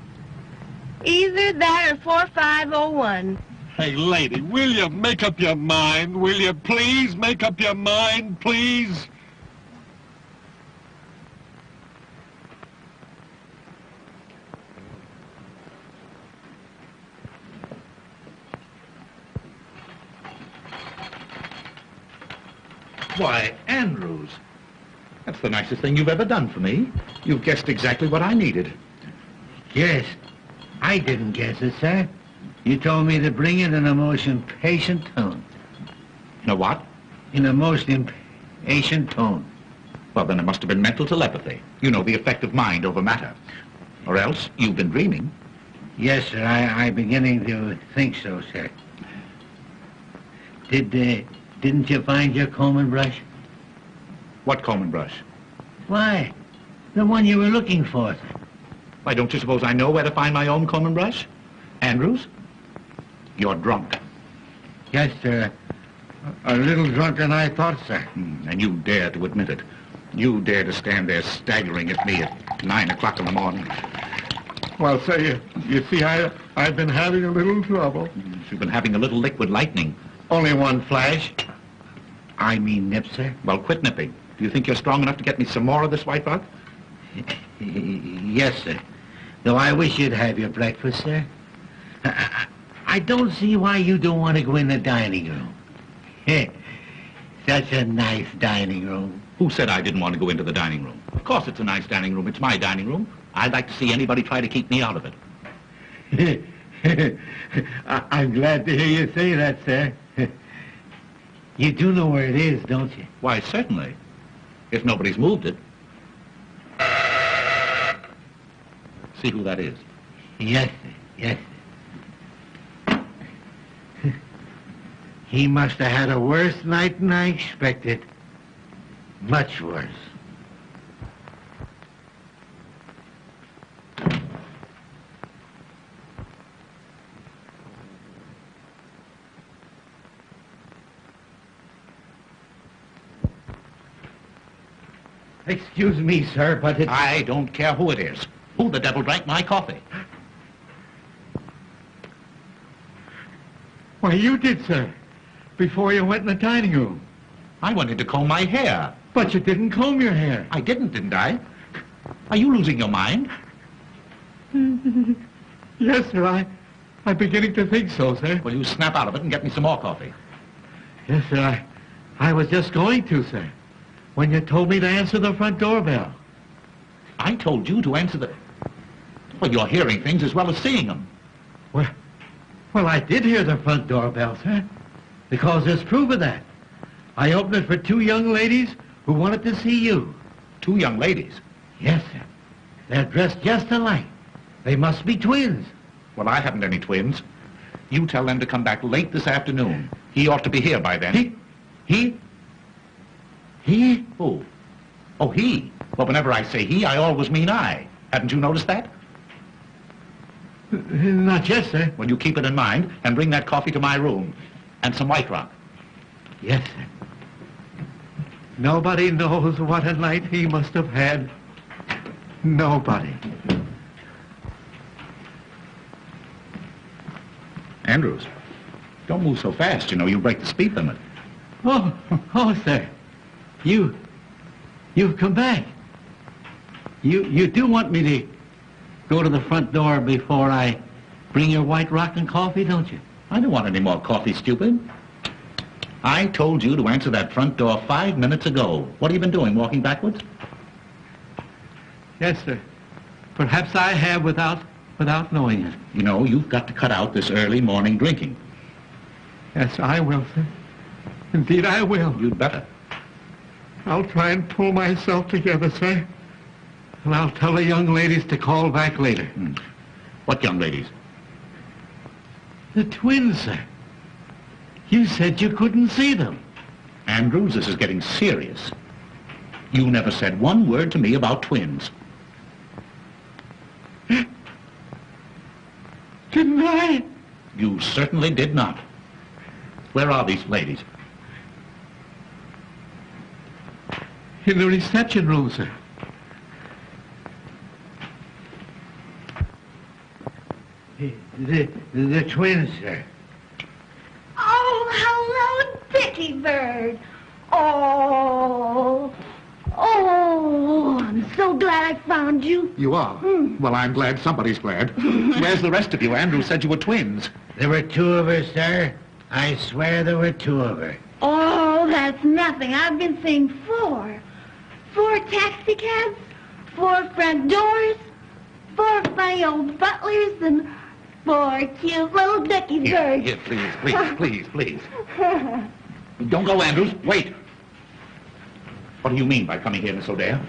Either that or 4501. Hey, lady, will you make up your mind? Will you please make up your mind, please? Why, Andrews, that's the nicest thing you've ever done for me. You've guessed exactly what I needed. Yes. I didn't guess it, sir. You told me to bring it in a most impatient tone. You know what? In a most impatient tone. Well, then it must have been mental telepathy. You know, the effect of mind over matter. Or else you've been dreaming. Yes, sir. I'm beginning to think so, sir. Didn't you find your comb and brush? What comb and brush? Why? The one you were looking for, sir. Why, don't you suppose I know where to find my own comb and brush? Andrews, you're drunk. Yes, sir. A little drunker than I thought, sir. And you dare to admit it. You dare to stand there staggering at me at 9 o'clock in the morning. Well, sir, you see, I've been having a little trouble. You've been having a little liquid lightning. Only one flash. I mean nip, sir. Well, quit nipping. Do you think you're strong enough to get me some more of this white rock? Yes, sir. Though I wish you'd have your breakfast, sir. I don't see why you don't want to go in the dining room. Such a nice dining room. Who said I didn't want to go into the dining room? Of course it's a nice dining room. It's my dining room. I'd like to see anybody try to keep me out of it. I'm glad to hear you say that, sir. You do know where it is, don't you? Why, certainly. If nobody's moved it. See who that is. Yes, sir. Yes, sir. He must have had a worse night than I expected. Much worse. Excuse me, sir, but it's... I don't care who it is. Who the devil drank my coffee? Why, you did, sir, before you went in the dining room. I wanted to comb my hair. But you didn't comb your hair. I didn't I? Are you losing your mind? Yes, sir, I'm beginning to think so, sir. Well, you snap out of it and get me some more coffee. Yes, sir, I was just going to, sir, when you told me to answer the front doorbell. I told you to answer the... Well, you're hearing things as well as seeing them. Well, I did hear the front doorbell, sir, because there's proof of that. I opened it for two young ladies who wanted to see you. Two young ladies? Yes, sir. They're dressed just alike. They must be twins. Well, I haven't any twins. You tell them to come back late this afternoon. He ought to be here by then. He? Who? Oh, he. Well, whenever I say he, I always mean I. Hadn't you noticed that? Not yet, sir. Well, you keep it in mind and bring that coffee to my room. And some White Rock. Yes, sir. Nobody knows what a night he must have had. Nobody. Andrews, don't move so fast. You know, you'll break the speed limit. Oh, sir. You've come back. You do want me to go to the front door before I bring your White Rock and coffee, don't you? I don't want any more coffee, stupid. I told you to answer that front door 5 minutes ago. What have you been doing, walking backwards? Yes, sir. Perhaps I have without knowing it. You know, you've got to cut out this early morning drinking. Yes, I will, sir. Indeed, I will. You'd better. I'll try and pull myself together, sir. And I'll tell the young ladies to call back later. What young ladies? The twins, sir. You said you couldn't see them. Andrews, this is getting serious. You never said one word to me about twins. Didn't I? You certainly did not. Where are these ladies? In the reception room, sir. The twins, sir. Oh, hello, Dickie Bird. Oh, I'm so glad I found you. You are? Well, I'm glad somebody's glad. Where's the rest of you? Andrews said you were twins. There were two of her, sir. I swear there were two of her. Oh, that's nothing. I've been seeing four. 4 taxi cabs, 4 front doors, 4 funny old butlers, and 4 cute little Dickie Birds. Here, please. Don't go, Andrews. Wait. What do you mean by coming here, Miss O'Dare?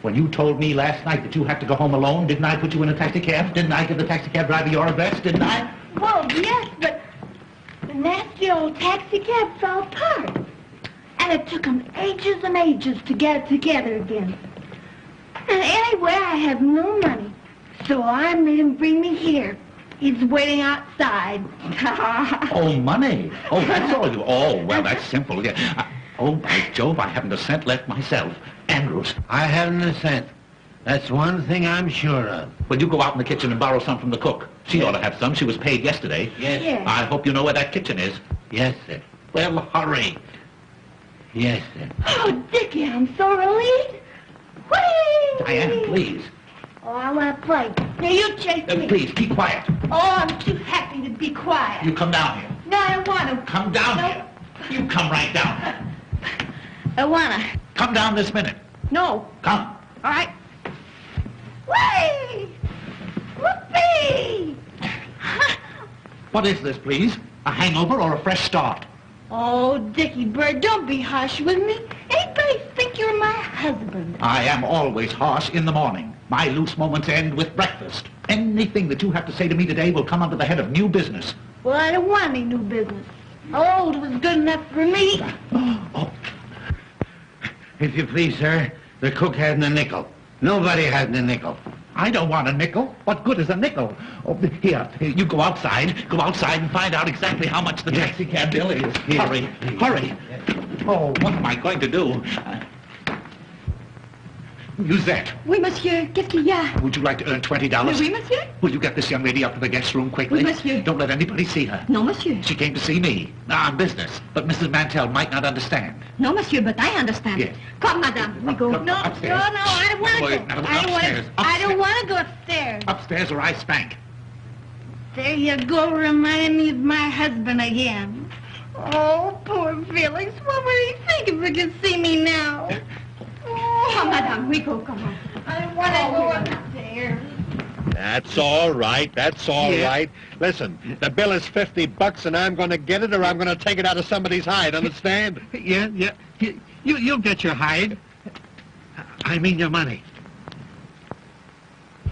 When you told me last night that you had to go home alone, didn't I put you in a taxi cab? Didn't I give the taxi cab driver your address? Didn't I? Well, yes, but the nasty old taxi cab fell apart. And it took them ages and ages to get it together again. And anyway, I have no money. So I made him bring me here. He's waiting outside. Oh, money. Oh, that's all you... Oh, well, that's simple. Yeah. Oh, by Jove, I haven't a cent left myself. Andrews. I haven't a cent. That's one thing I'm sure of. Will you go out in the kitchen and borrow some from the cook? She ought to have some. She was paid yesterday. Yes. Yes. I hope you know where that kitchen is. Yes, sir. Well, hurry. Yes, sir. Oh, Dickie, I'm so relieved. Whee! Diane, please. Oh, I want to play. Now, you chase me. Please, keep quiet. Oh, I'm too happy to be quiet. You come down here. No, I don't want to. Come down No. here. You come right down. I want to. Come down this minute. No. Come. All right. Whee! Whoopee! What is this, please? A hangover or a fresh start? Oh, Dickie Bird, don't be harsh with me. Anybody think you're my husband? I am always harsh in the morning. My loose moments end with breakfast. Anything that you have to say to me today will come under the head of new business. Well, I don't want any new business. Old was good enough for me. Oh, If you please, sir, the cook hadn't a nickel. Nobody hadn't a nickel. I don't want a nickel. What good is a nickel? Oh, here, you go outside. Go outside and find out exactly how much the taxi cab bill is. Hurry, hurry. Oh, what am I going to do? Musette, Oui, monsieur. Qu'est-ce qu'il y a? would you like to earn $20? Oui, monsieur. Will you get this young lady up to the guest room quickly? Oui, monsieur. Don't let anybody see her. Non, monsieur. She came to see me. On business. But Mrs. Mantell might not understand. No, monsieur, but I understand. Yes. Come, madame. We go. Come No, upstairs. no, I don't want to Boy, go. now, I don't want upstairs, to. I don't want to go upstairs. Upstairs or I spank. There you go, reminding me of my husband again. Oh, poor Felix. What would he think if he could see me now? Oh, Come, madame. We go. Come on. I want to go upstairs. That's all right. That's all right. Listen, the bill is $50 and I'm going to get it or I'm going to take it out of somebody's hide, understand? Yeah. You'll get your hide. I mean your money.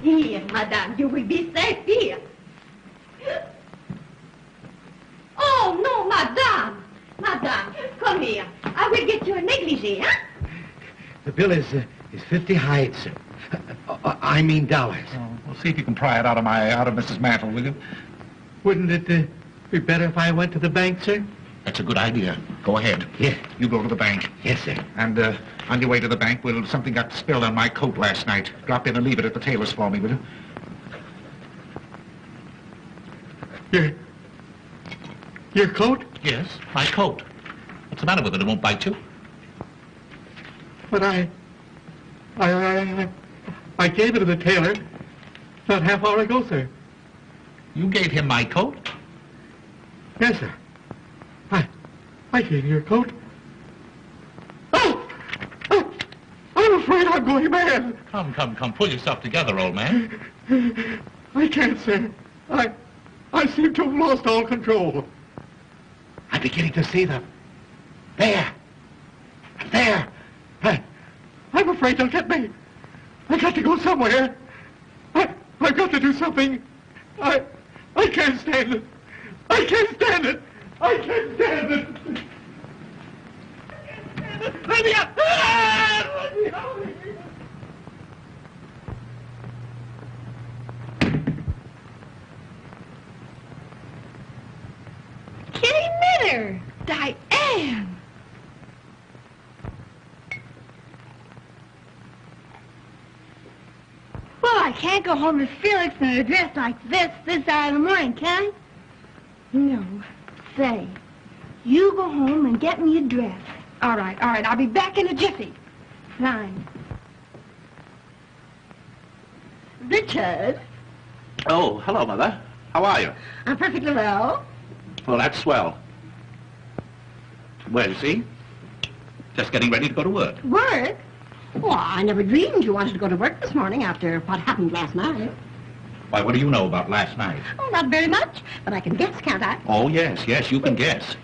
Here, madame, you will be safe here. Oh, no, madame. Madame, come here. I will get you a negligee, huh? The bill is 50 hides, sir. I mean dollars. Well, see if you can pry it out of Mrs. Mantle, will you? Wouldn't it be better if I went to the bank, sir? That's a good idea. Go ahead. Yeah. You go to the bank. Yes, sir. And on your way to the bank, something got spilled on my coat last night. Drop in and leave it at the tailor's for me, will you? Your coat? Yes, my coat. What's the matter with it? It won't bite you? But I gave it to the tailor not half hour ago, sir. You gave him my coat? Yes, sir. I gave you your coat. Oh! I'm afraid I'm going mad. Come. Pull yourself together, old man. I can't, sir. I seem to have lost all control. I'm beginning to see them. There. I'm afraid they'll get me. I got to go somewhere. I've got to do something. I can't stand it. I can't stand it. Let me out. Let me out. Kitty Mitter. Diane! Well, I can't go home to Felix in a dress like this hour of the morning, can I? No. Say, you go home and get me a dress. All right. I'll be back in a jiffy. Fine. Richard, Oh, hello, Mother. How are you? I'm perfectly well. Well, that's swell. Well, you see, just getting ready to go to work. Work? Well, I never dreamed you wanted to go to work this morning after what happened last night. Why, what do you know about last night? Oh, not very much, but I can guess, can't I? Oh, yes, you can guess.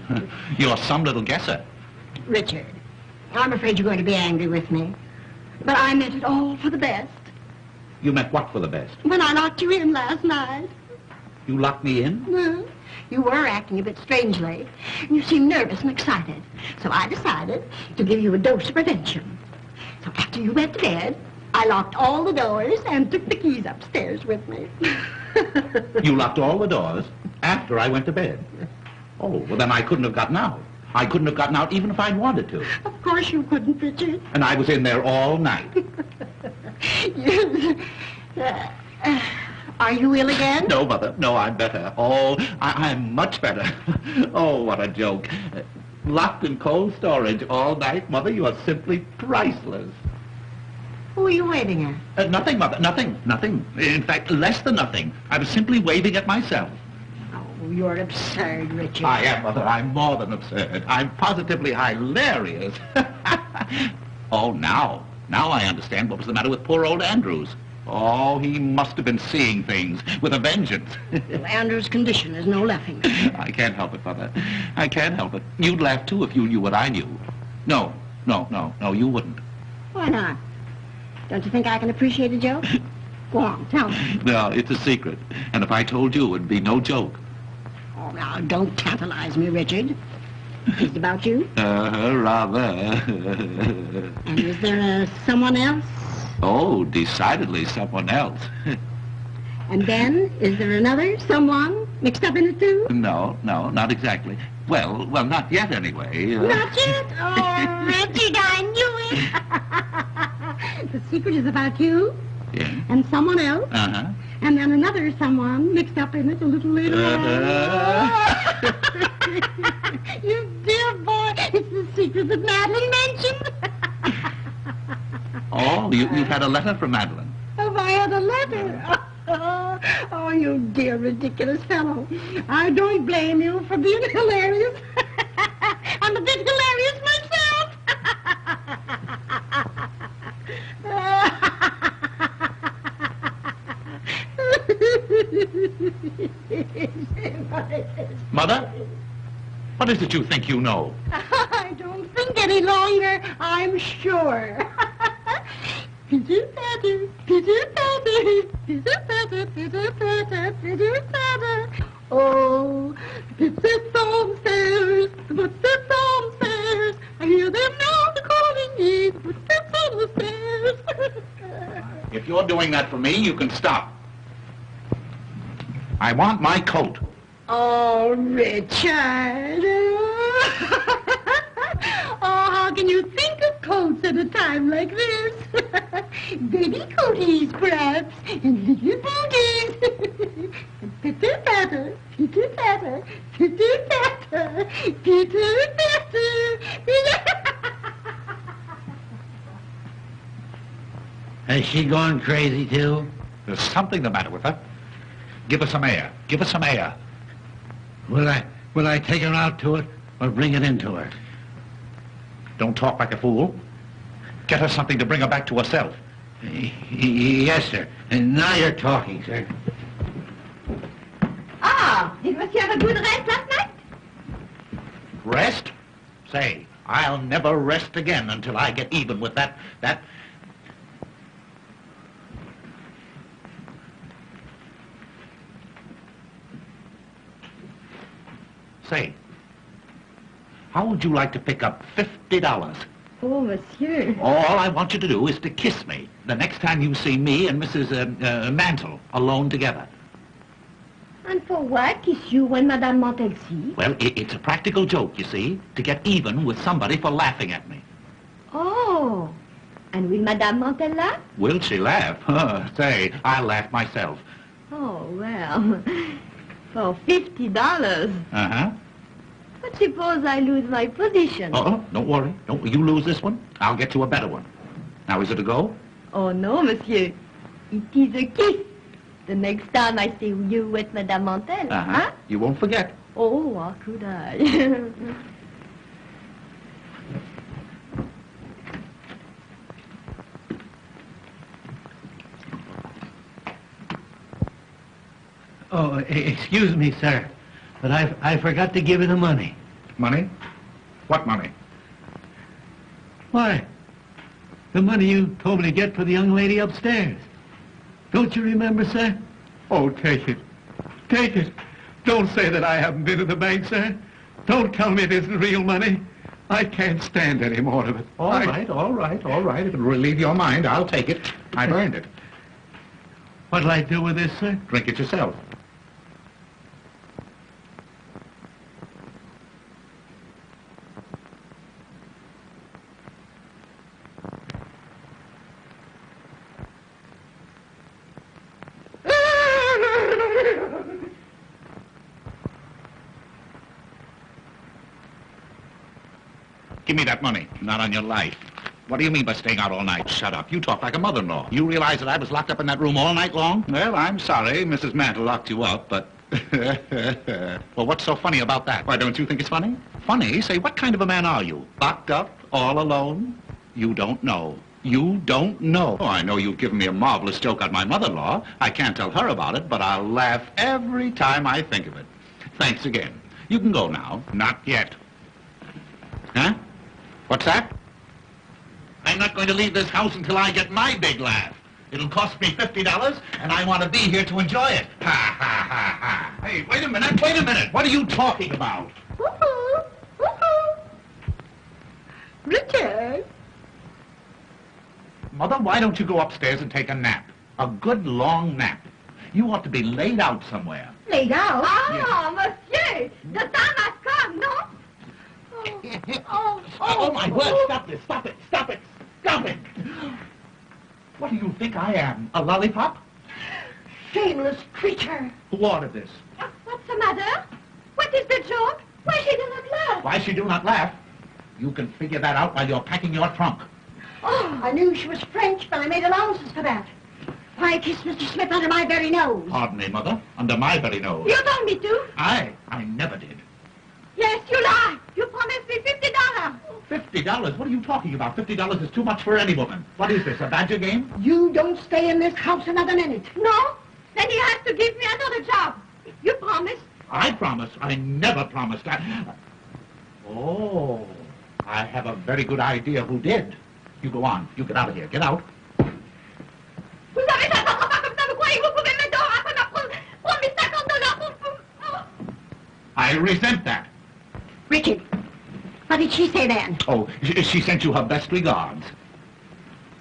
You're some little guesser. Richard, I'm afraid you're going to be angry with me. But I meant it all for the best. You meant what for the best? When I locked you in last night. You locked me in? Well, you were acting a bit strangely. You seemed nervous and excited. So I decided to give you a dose of prevention. So after you went to bed, I locked all the doors and took the keys upstairs with me. You locked all the doors after I went to bed. Oh, well, then I couldn't have gotten out. I couldn't have gotten out even if I'd wanted to. Of course you couldn't, Richard. And I was in there all night. Are you ill again? No, Mother. No, I'm better. Oh, I'm much better. Oh, what a joke. Locked in cold storage all night, Mother. You are simply priceless. Who are you waving at? Nothing, Mother. Nothing. Nothing. In fact, less than nothing. I was simply waving at myself. Oh, you're absurd, Richard. I am, Mother. I'm more than absurd. I'm positively hilarious. Oh, now I understand what was the matter with poor old Andrews. Oh, he must have been seeing things with a vengeance. Well, Andrew's condition is no laughing matter. I can't help it, Mother. I can't help it. You'd laugh, too, if you knew what I knew. No, you wouldn't. Why not? Don't you think I can appreciate a joke? Go on, tell me. No, it's a secret. And if I told you, it'd be no joke. Oh, now, don't tantalize me, Richard. Is it about you? Rather. And is there someone else? Oh, decidedly someone else. And then, is there another someone mixed up in it, too? No, not exactly. Well, not yet, anyway. Not yet? Oh, Richard, I knew it. The secret is about you. Yeah. And someone else. Uh-huh. And then another someone mixed up in it a little later on. You dear boy, it's the secret that Madeline mentioned. Oh, you've had a letter from Madeline. Have I had a letter? Oh, you dear ridiculous fellow. I don't blame you for being hilarious. I'm a bit hilarious myself. Mother? What is it you think you know? I don't think any longer, I'm sure. Pitter-patter, pitter-patter, pitter-patter, pitter-patter, pitter-patter. Oh, the footsteps on stairs, the footsteps on stairs. I hear them now, they're calling me, the footsteps on the stairs. If you're doing that for me, you can stop. I want my coat. Oh, Richard. Oh, how can you think of coats at a time like this? Baby coaties, perhaps, and little booties. Pitter-patter, pitter-patter, pitter-patter, pitter-patter. Has she gone crazy, too? There's something the matter with her. Give her some air. Give her some air. Will I take her out to it or bring it into her? Don't talk like a fool. Get her something to bring her back to herself. Yes, sir. And now you're talking, sir. Ah, did Monsieur have a good rest last night? Rest? Say, I'll never rest again until I get even with that... Say, how would you like to pick up $50? Oh, monsieur. All I want you to do is to kiss me the next time you see me and Mrs. Mantle alone together. And for what? Kiss you when Madame Mantel sees? Well, it's a practical joke, you see, to get even with somebody for laughing at me. Oh, and will Madame Mantel laugh? Will she laugh? Say, I'll laugh myself. Oh, well, for $50. Uh-huh. But suppose I lose my position? Oh, don't worry. You lose this one, I'll get you a better one. Now, is it a go? Oh, no, monsieur. It is a kiss. The next time I see you with Madame Mantel, huh? You won't forget. Oh, how could I? Oh, excuse me, sir, but I forgot to give you the money. Money? What money? Why, the money you told me to get for the young lady upstairs. Don't you remember, sir? Oh, take it. Take it. Don't say that I haven't been to the bank, sir. Don't tell me it isn't real money. I can't stand any more of it. All right, all right, all right. If it'll relieve your mind, I'll take it. I've earned it. What'll I do with this, sir? Drink it yourself. Give me that money. Not on your life. What do you mean by staying out all night? Shut up. You talk like a mother-in-law. You realize that I was locked up in that room all night long? Well, I'm sorry Mrs. Mantle locked you up, but... Well, what's so funny about that? Why, don't you think it's funny? Funny? Say, what kind of a man are you? Locked up? All alone? You don't know. You don't know. Oh, I know you've given me a marvelous joke on my mother-in-law. I can't tell her about it, but I'll laugh every time I think of it. Thanks again. You can go now. Not yet. Huh? What's that? I'm not going to leave this house until I get my big laugh. It'll cost me $50, and I want to be here to enjoy it. Ha, ha, ha, ha. Hey, wait a minute, wait a minute. What are you talking about? Woohoo! Woohoo! Richard! Mother, why don't you go upstairs and take a nap? A good long nap. You ought to be laid out somewhere. Laid out? Ah, monsieur, the time has come, no? Oh, my word, stop this, stop it, stop it, stop it. What do you think I am, a lollipop? Shameless creature. Who ordered this? What's the matter? What is the joke? Why she do not laugh? Why she do not laugh? You can figure that out while you're packing your trunk. Oh, I knew she was French, but I made allowances for that. Why kiss Mr. Smith under my very nose? Pardon me, Mother, under my very nose. You told me to. I never did. Yes, you lie. You promised me $50. $50? What are you talking about? $50 is too much for any woman. What is this, a badger game? You don't stay in this house another minute. No? Then he has to give me another job. You promised. I promised. I never promised. Oh, I have a very good idea who did. You go on. You get out of here. Get out. Vous avez ça dans pas comme ça, vous croyez, vous pouvez me donner après ma promis $50 pour... I resent that. Richard, what did she say then? Oh, she sent you her best regards.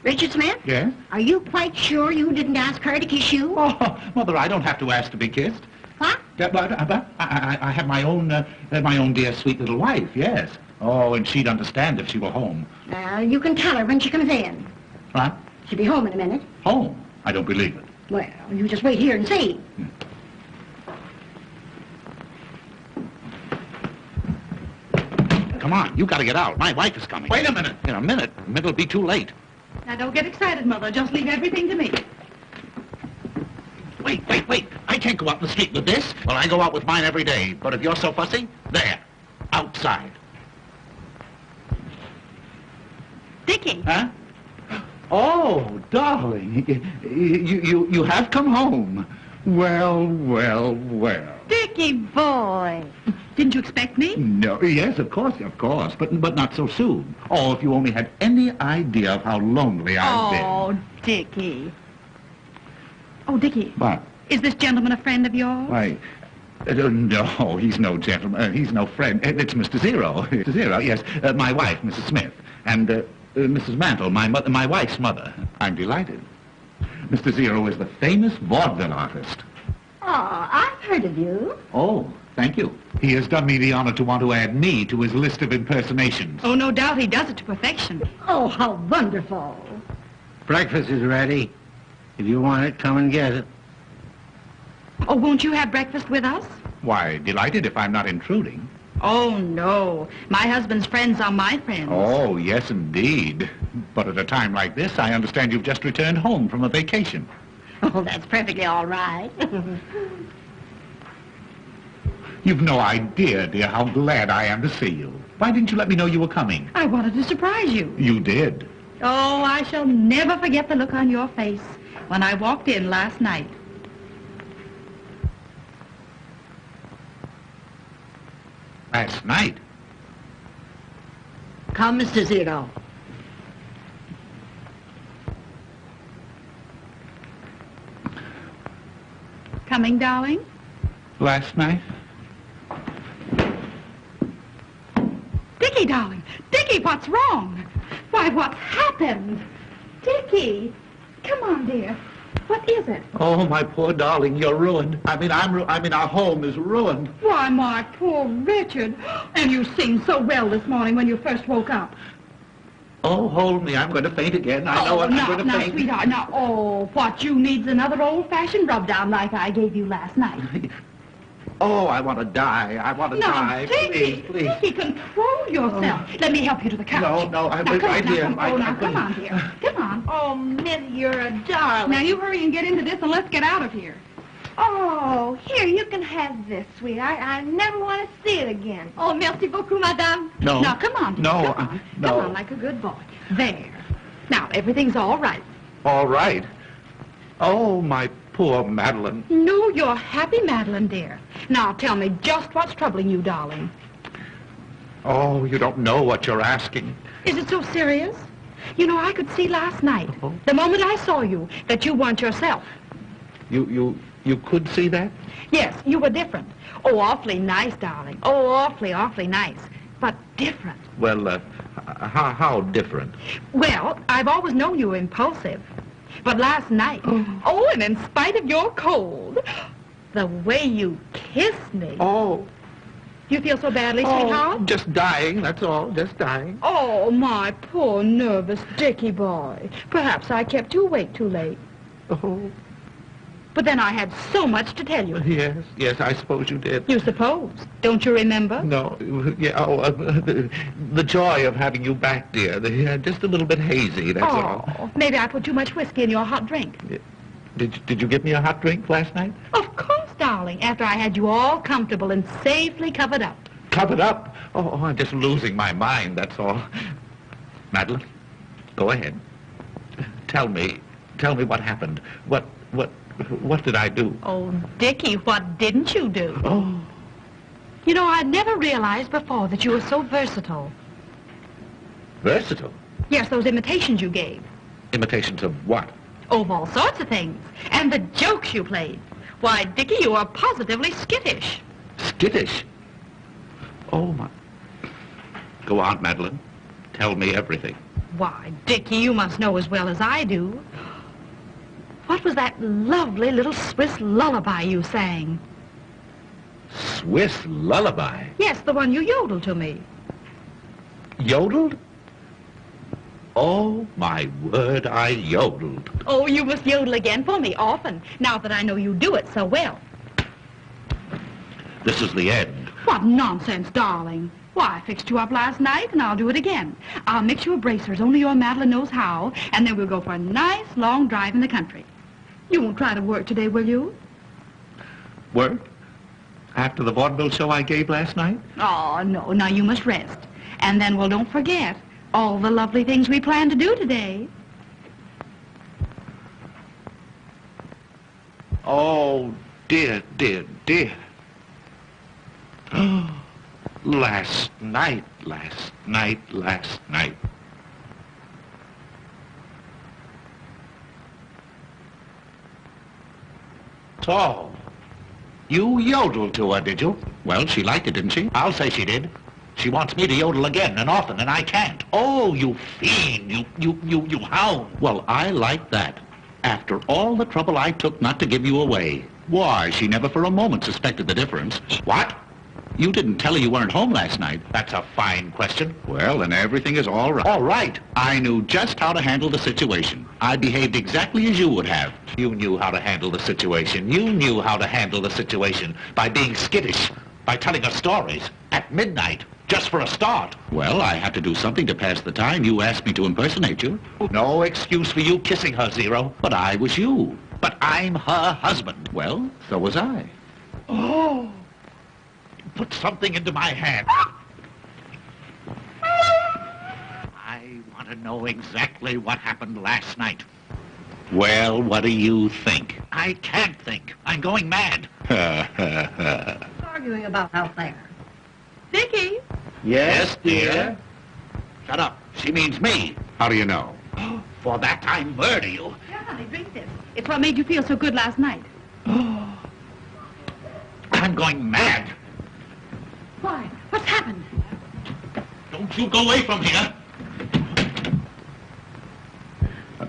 Richard Smith? Yes? Are you quite sure you didn't ask her to kiss you? Oh, Mother, I don't have to ask to be kissed. What? But I have my own dear sweet little wife, yes. Oh, and she'd understand if she were home. You can tell her when she comes in. What? She'll be home in a minute. Home? I don't believe it. Well, you just wait here and see. Come on, you got to get out. My wife is coming. Wait a minute. In a minute. It'll be too late. Now, don't get excited, Mother. Just leave everything to me. Wait. I can't go out in the street with this. Well, I go out with mine every day. But if you're so fussy, there. Outside. Dickie. Huh? Oh, darling, you have come home. Well. Dickie boy. Didn't you expect me? No, yes, of course, but not so soon. Oh, if you only had any idea of how lonely I've been. Oh, Dickie. Oh, Dickie. What? Is this gentleman a friend of yours? Why, no, he's no gentleman. He's no friend. It's Mr. Zero. Mr. Zero, yes. My wife, Mrs. Smith. And Mrs. Mantle, my wife's mother. I'm delighted. Mr. Zero is the famous vaudeville artist. Oh, I've heard of you. Oh, thank you. He has done me the honor to want to add me to his list of impersonations. Oh, no doubt he does it to perfection. Oh, how wonderful. Breakfast is ready. If you want it, come and get it. Oh, won't you have breakfast with us? Why, delighted if I'm not intruding. Oh, no. My husband's friends are my friends. Oh, yes, indeed. But at a time like this, I understand you've just returned home from a vacation. Oh, that's perfectly all right. You've no idea, dear, how glad I am to see you. Why didn't you let me know you were coming? I wanted to surprise you. You did. Oh, I shall never forget the look on your face when I walked in last night. Last night? Come, Mr. Zero. Coming, darling? Last night? Dickie, Dickie, darling. Dickie, what's wrong? Why, what's happened? Dickie, come on, dear. What is it? Oh, my poor darling, you're ruined. I mean, our home is ruined. Why, my poor Richard. And you seemed so well this morning when you first woke up. Oh, hold me. I'm going to faint again. I know it. I'm going to now, faint. Sweetheart, now, what you need's another old-fashioned rub-down like I gave you last night. Oh, I want to die. I want to die. Dickie, Please. Dickie, control yourself. Let me help you to the couch. No, now, wait come right on, here. Come on, dear. Come on. Oh, Miss, you're a darling. Now, you hurry and get into this, and let's get out of here. Oh, here, you can have this, sweet. I never want to see it again. Oh, merci beaucoup, madame. No. Now, come on, dear. No, Come on. no. Come on, like a good boy. There. Now, everything's all right. All right. Oh, my poor Madeline. No, you're happy, Madeline, dear. Now, tell me just what's troubling you, darling. Oh, you don't know what you're asking. Is it so serious? You know, I could see last night, the moment I saw you, that you weren't yourself. You could see that? Yes, you were different. Oh, awfully nice, darling. Oh, awfully nice. But different. Well, how different? Well, I've always known you were impulsive. But last night, and in spite of your cold, the way you kissed me. Oh. You feel so badly, sweetheart? Just dying, that's all, just dying. Oh, my poor nervous Dickie boy. Perhaps I kept you awake too late. Oh. But then I had so much to tell you. Yes, I suppose you did. You suppose. Don't you remember? No, the joy of having you back, dear. Just a little bit hazy, that's all. Maybe I put too much whiskey in your hot drink. Did you give me a hot drink last night? Of course, darling, after I had you all comfortable and safely covered up. Covered up? Oh, I'm just losing my mind, that's all. Madeline, go ahead. Tell me what happened. What did I do? Oh, Dickie, what didn't you do? Oh. You know, I'd never realized before that you were so versatile. Versatile? Yes, those imitations you gave. Imitations of what? Of all sorts of things. And the jokes you played. Why, Dickie, you are positively skittish. Skittish? Oh, my... Go on, Madeline. Tell me everything. Why, Dickie, you must know as well as I do. What was that lovely little Swiss lullaby you sang? Swiss lullaby? Yes, the one you yodeled to me. Yodeled? Oh, my word, I yodeled. Oh, you must yodel again for me often, now that I know you do it so well. This is the end. What nonsense, darling. Why, I fixed you up last night, and I'll do it again. I'll mix you a bracer as only your Madeline knows how, and then we'll go for a nice long drive in the country. You won't try to work today, will you? Work? After the vaudeville show I gave last night? Oh, no. Now you must rest. And then, well, don't forget all the lovely things we plan to do today. Oh, dear. Last night. So, you yodeled to her, did you? Well, she liked it, didn't she? I'll say she did. She wants me to yodel again and often, and I can't. Oh, you fiend, you hound. Well, I like that. After all the trouble I took not to give you away. Why, she never for a moment suspected the difference. What? You didn't tell her you weren't home last night. That's a fine question. Well, then everything is all right. All right. I knew just how to handle the situation. I behaved exactly as you would have. You knew how to handle the situation. You knew how to handle the situation by being skittish, by telling her stories at midnight, just for a start. Well, I had to do something to pass the time. You asked me to impersonate you. No excuse for you kissing her, Zero. But I was you. But I'm her husband. Well, so was I. Oh. Put something into my hand. I want to know exactly what happened last night. Well, what do you think? I can't think. I'm going mad. Arguing about out there. Dickie? Yes, dear? Shut up. She means me. How do you know? For that I murder you. Yeah, honey, drink this. It's what made you feel so good last night. I'm going mad. Why? What's happened? Don't Don't you go away from here.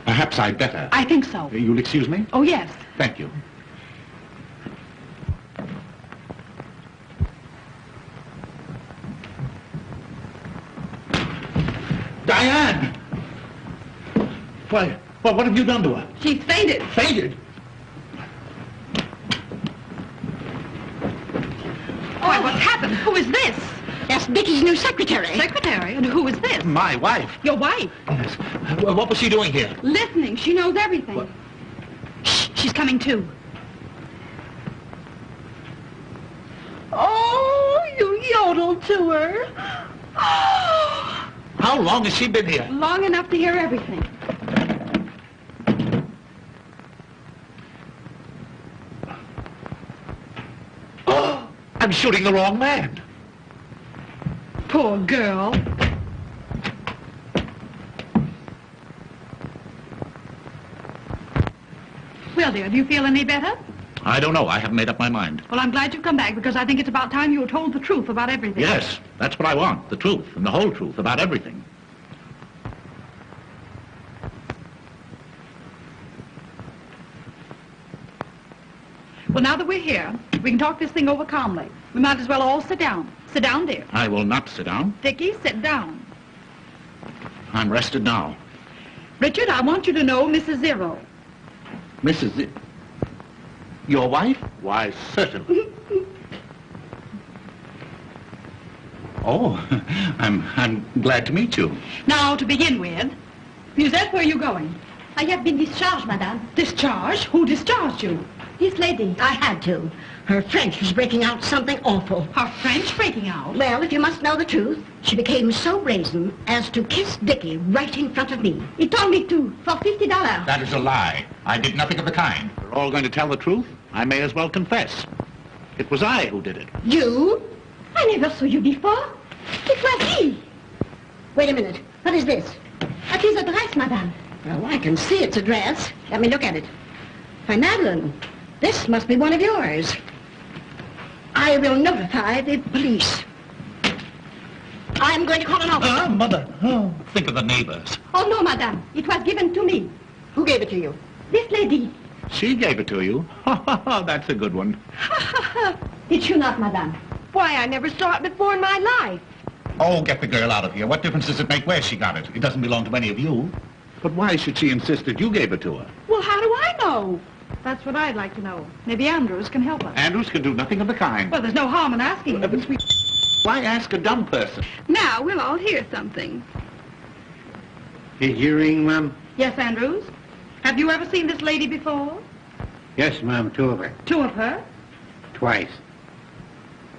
Perhaps I'd better. I think so. You'll excuse me? Oh, yes. Thank you. Diane! Why, what have you done to her? She's fainted. Fainted? Why, what's happened? Who is this? That's Dickie's new secretary. Secretary? And who is this? My wife. Your wife. Yes. What was she doing here? Listening. She knows everything. What? Shh, she's coming too. Oh, you yodeled to her. Oh, How long has she been here? long enough to hear everything. Oh, I'm shooting the wrong man. Poor girl. Well, dear, do you feel any better? I don't know. I haven't made up my mind. Well, I'm glad you've come back because I think it's about time you were told the truth about everything. Yes, that's what I want. The truth, and the whole truth about everything. Well, now that we're here, we can talk this thing over calmly. We might as well all sit down. Sit down, dear. I will not sit down. Dickie, sit down. I'm rested now. Richard, I want you to know Mrs. Zero. Mrs. Your wife? Why, certainly. Oh, I'm glad to meet you. Now, to begin with, Musette, where are you going? I have been discharged, madame. Discharged? Who discharged you? This lady. I had to. Her French was breaking out something awful. Her French breaking out? Well, if you must know the truth, she became so brazen as to kiss Dickie right in front of me. He told me to, for $50. That is a lie. I did nothing of the kind. We're all going to tell the truth. I may as well confess. It was I who did it. You? I never saw you before. It was he. Wait a minute. What is this? That is a dress, madame. Well, I can see it's a dress. Let me look at it. Why, Madeline, this must be one of yours. I will notify the police. I'm going to call an officer. Mother. Oh, think of the neighbors. Oh, no, madame. It was given to me. Who gave it to you? This lady. She gave it to you. That's a good one. Did you not, madame? Why, I never saw it before in my life. Oh, get the girl out of here. What difference does it make where she got it? It doesn't belong to any of you. But why should she insist that you gave it to her? Well, how do I know? That's what I'd like to know. Maybe Andrews can help us. Andrews can do nothing of the kind. Well, there's no harm in asking him. Why ask a dumb person? Now, we'll all hear something. Did you ring, ma'am? Yes, Andrews? Have you ever seen this lady before? Yes, ma'am, two of her. Two of her? Twice.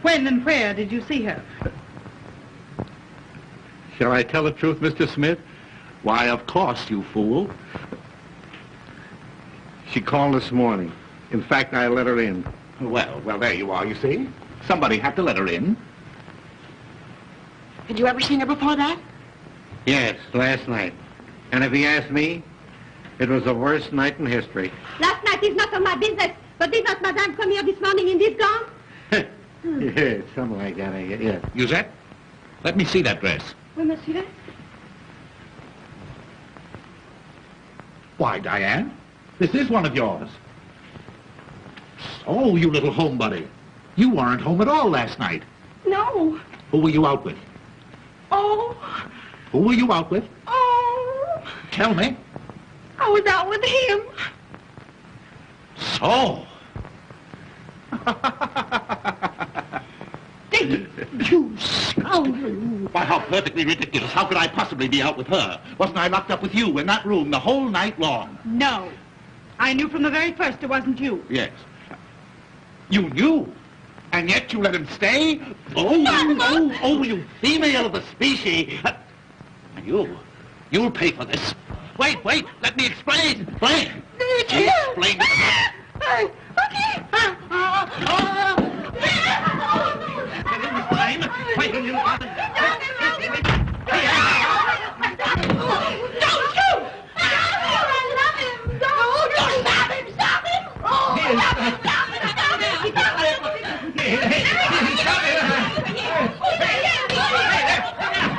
When and where did you see her? Shall I tell the truth, Mr. Smith? Why, of course, you fool. She called this morning. In fact, I let her in. Well, there you are, you see. Somebody had to let her in. Had you ever seen her before that? Yes, last night. And if he asked me, it was the worst night in history. Last night is not on my business, but did not madame come here this morning in this gown? Yeah, something like that, I guess, yeah. Musette, let me see that dress. Oui, monsieur. Why, Diane, this is one of yours. Oh, you little homebody. You weren't home at all last night. No. Who were you out with? Oh. Who were you out with? Oh. Tell me. I was out with him. So. You scoundrel. Why, how perfectly ridiculous. How could I possibly be out with her? Wasn't I locked up with you in that room the whole night long? No. I knew from the very first it wasn't you. Yes. You knew? And yet you let him stay? Oh, you female of the species. And you'll pay for this. Wait, let me explain. Explain. Explain.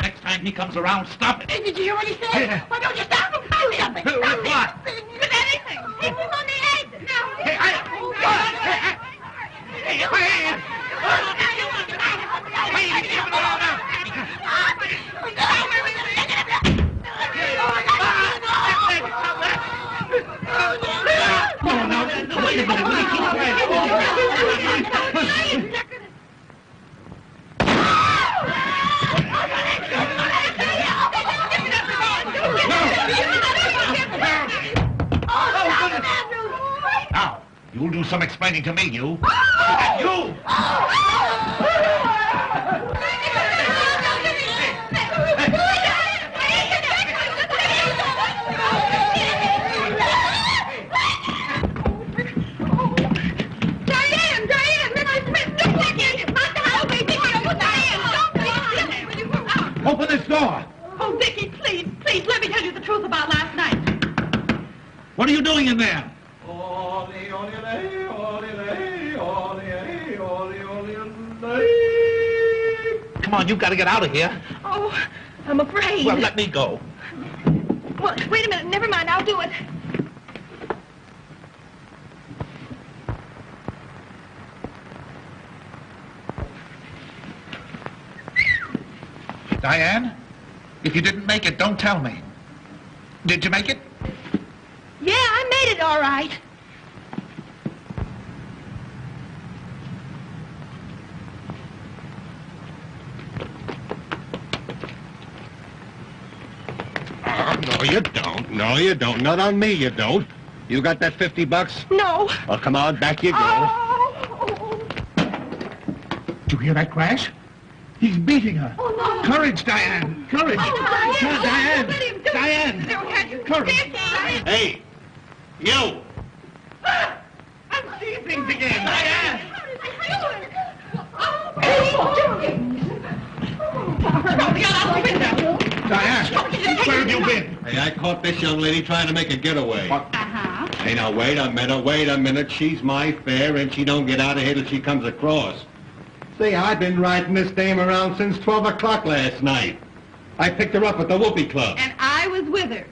Next time comes around, stop it. Did you hear what he said? Why don't you stop him? Do something. With Stop what? him. With anything. Hit him on the head. No. Hey, wait a minute. Will you keep quiet? Now, you'll do some explaining to me, you. And you! Open this door! Oh, Dickie, please, let me tell you the truth about last night. What are you doing in there? Come on, you've got to get out of here. Oh, I'm afraid. Well, let me go. Well, wait a minute. Never mind. I'll do it. Diane, if you didn't make it, don't tell me. Did you make it? Yeah, I made it all right. No, you don't. No, you don't. Not on me, you don't. You got that $50? No. Well, come on, back you go. Oh. Did you hear that crash? He's beating her. Oh, no. Courage, Diane. Courage. Oh, Come on, Diane. Let him do it. Diane. Courage. Hey, you! I'm seeing things again. Diane. Diane, where have you been? Hey, I caught this young lady trying to make a getaway. Uh-huh. Hey, now, wait a minute. She's my fare, and she don't get out of here till she comes across. See, I've been riding this dame around since 12 o'clock last night. I picked her up at the Whoopee Club. And I was with her.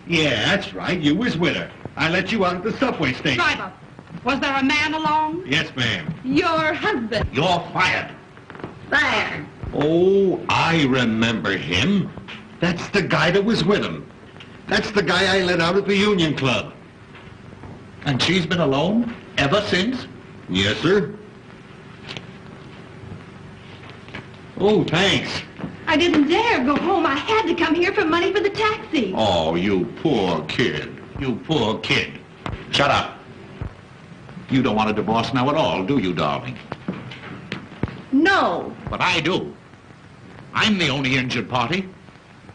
Yeah, that's right. You was with her. I let you out at the subway station. Driver, was there a man along? Yes, ma'am. Your husband. You're fired. Fired. Oh, I remember him. That's the guy that was with him. That's the guy I let out at the Union Club. And she's been alone ever since? Yes, sir. Oh, thanks. I didn't dare go home. I had to come here for money for the taxi. Oh, you poor kid. You poor kid. Shut up. You don't want a divorce now at all, do you, darling? No. But I do. I'm the only injured party.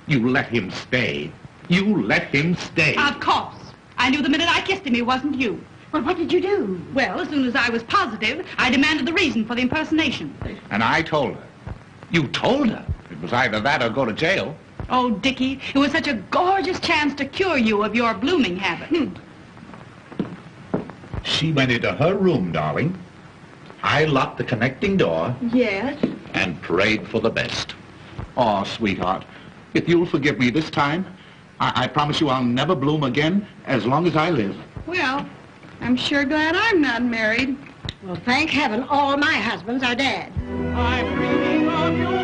You let him stay. You let him stay. Of course. I knew the minute I kissed him he wasn't you. Well, what did you do? Well, as soon as I was positive, I demanded the reason for the impersonation. And I told her. You told her? It was either that or go to jail. Oh, Dickie, it was such a gorgeous chance to cure you of your blooming habit. She went into her room, darling. I locked the connecting door Yes? and prayed for the best. Oh, sweetheart, if you'll forgive me this time, I promise you I'll never bloom again as long as I live. Well, I'm sure glad I'm not married. Well, thank heaven all my husbands are dead. I'm dreaming of you.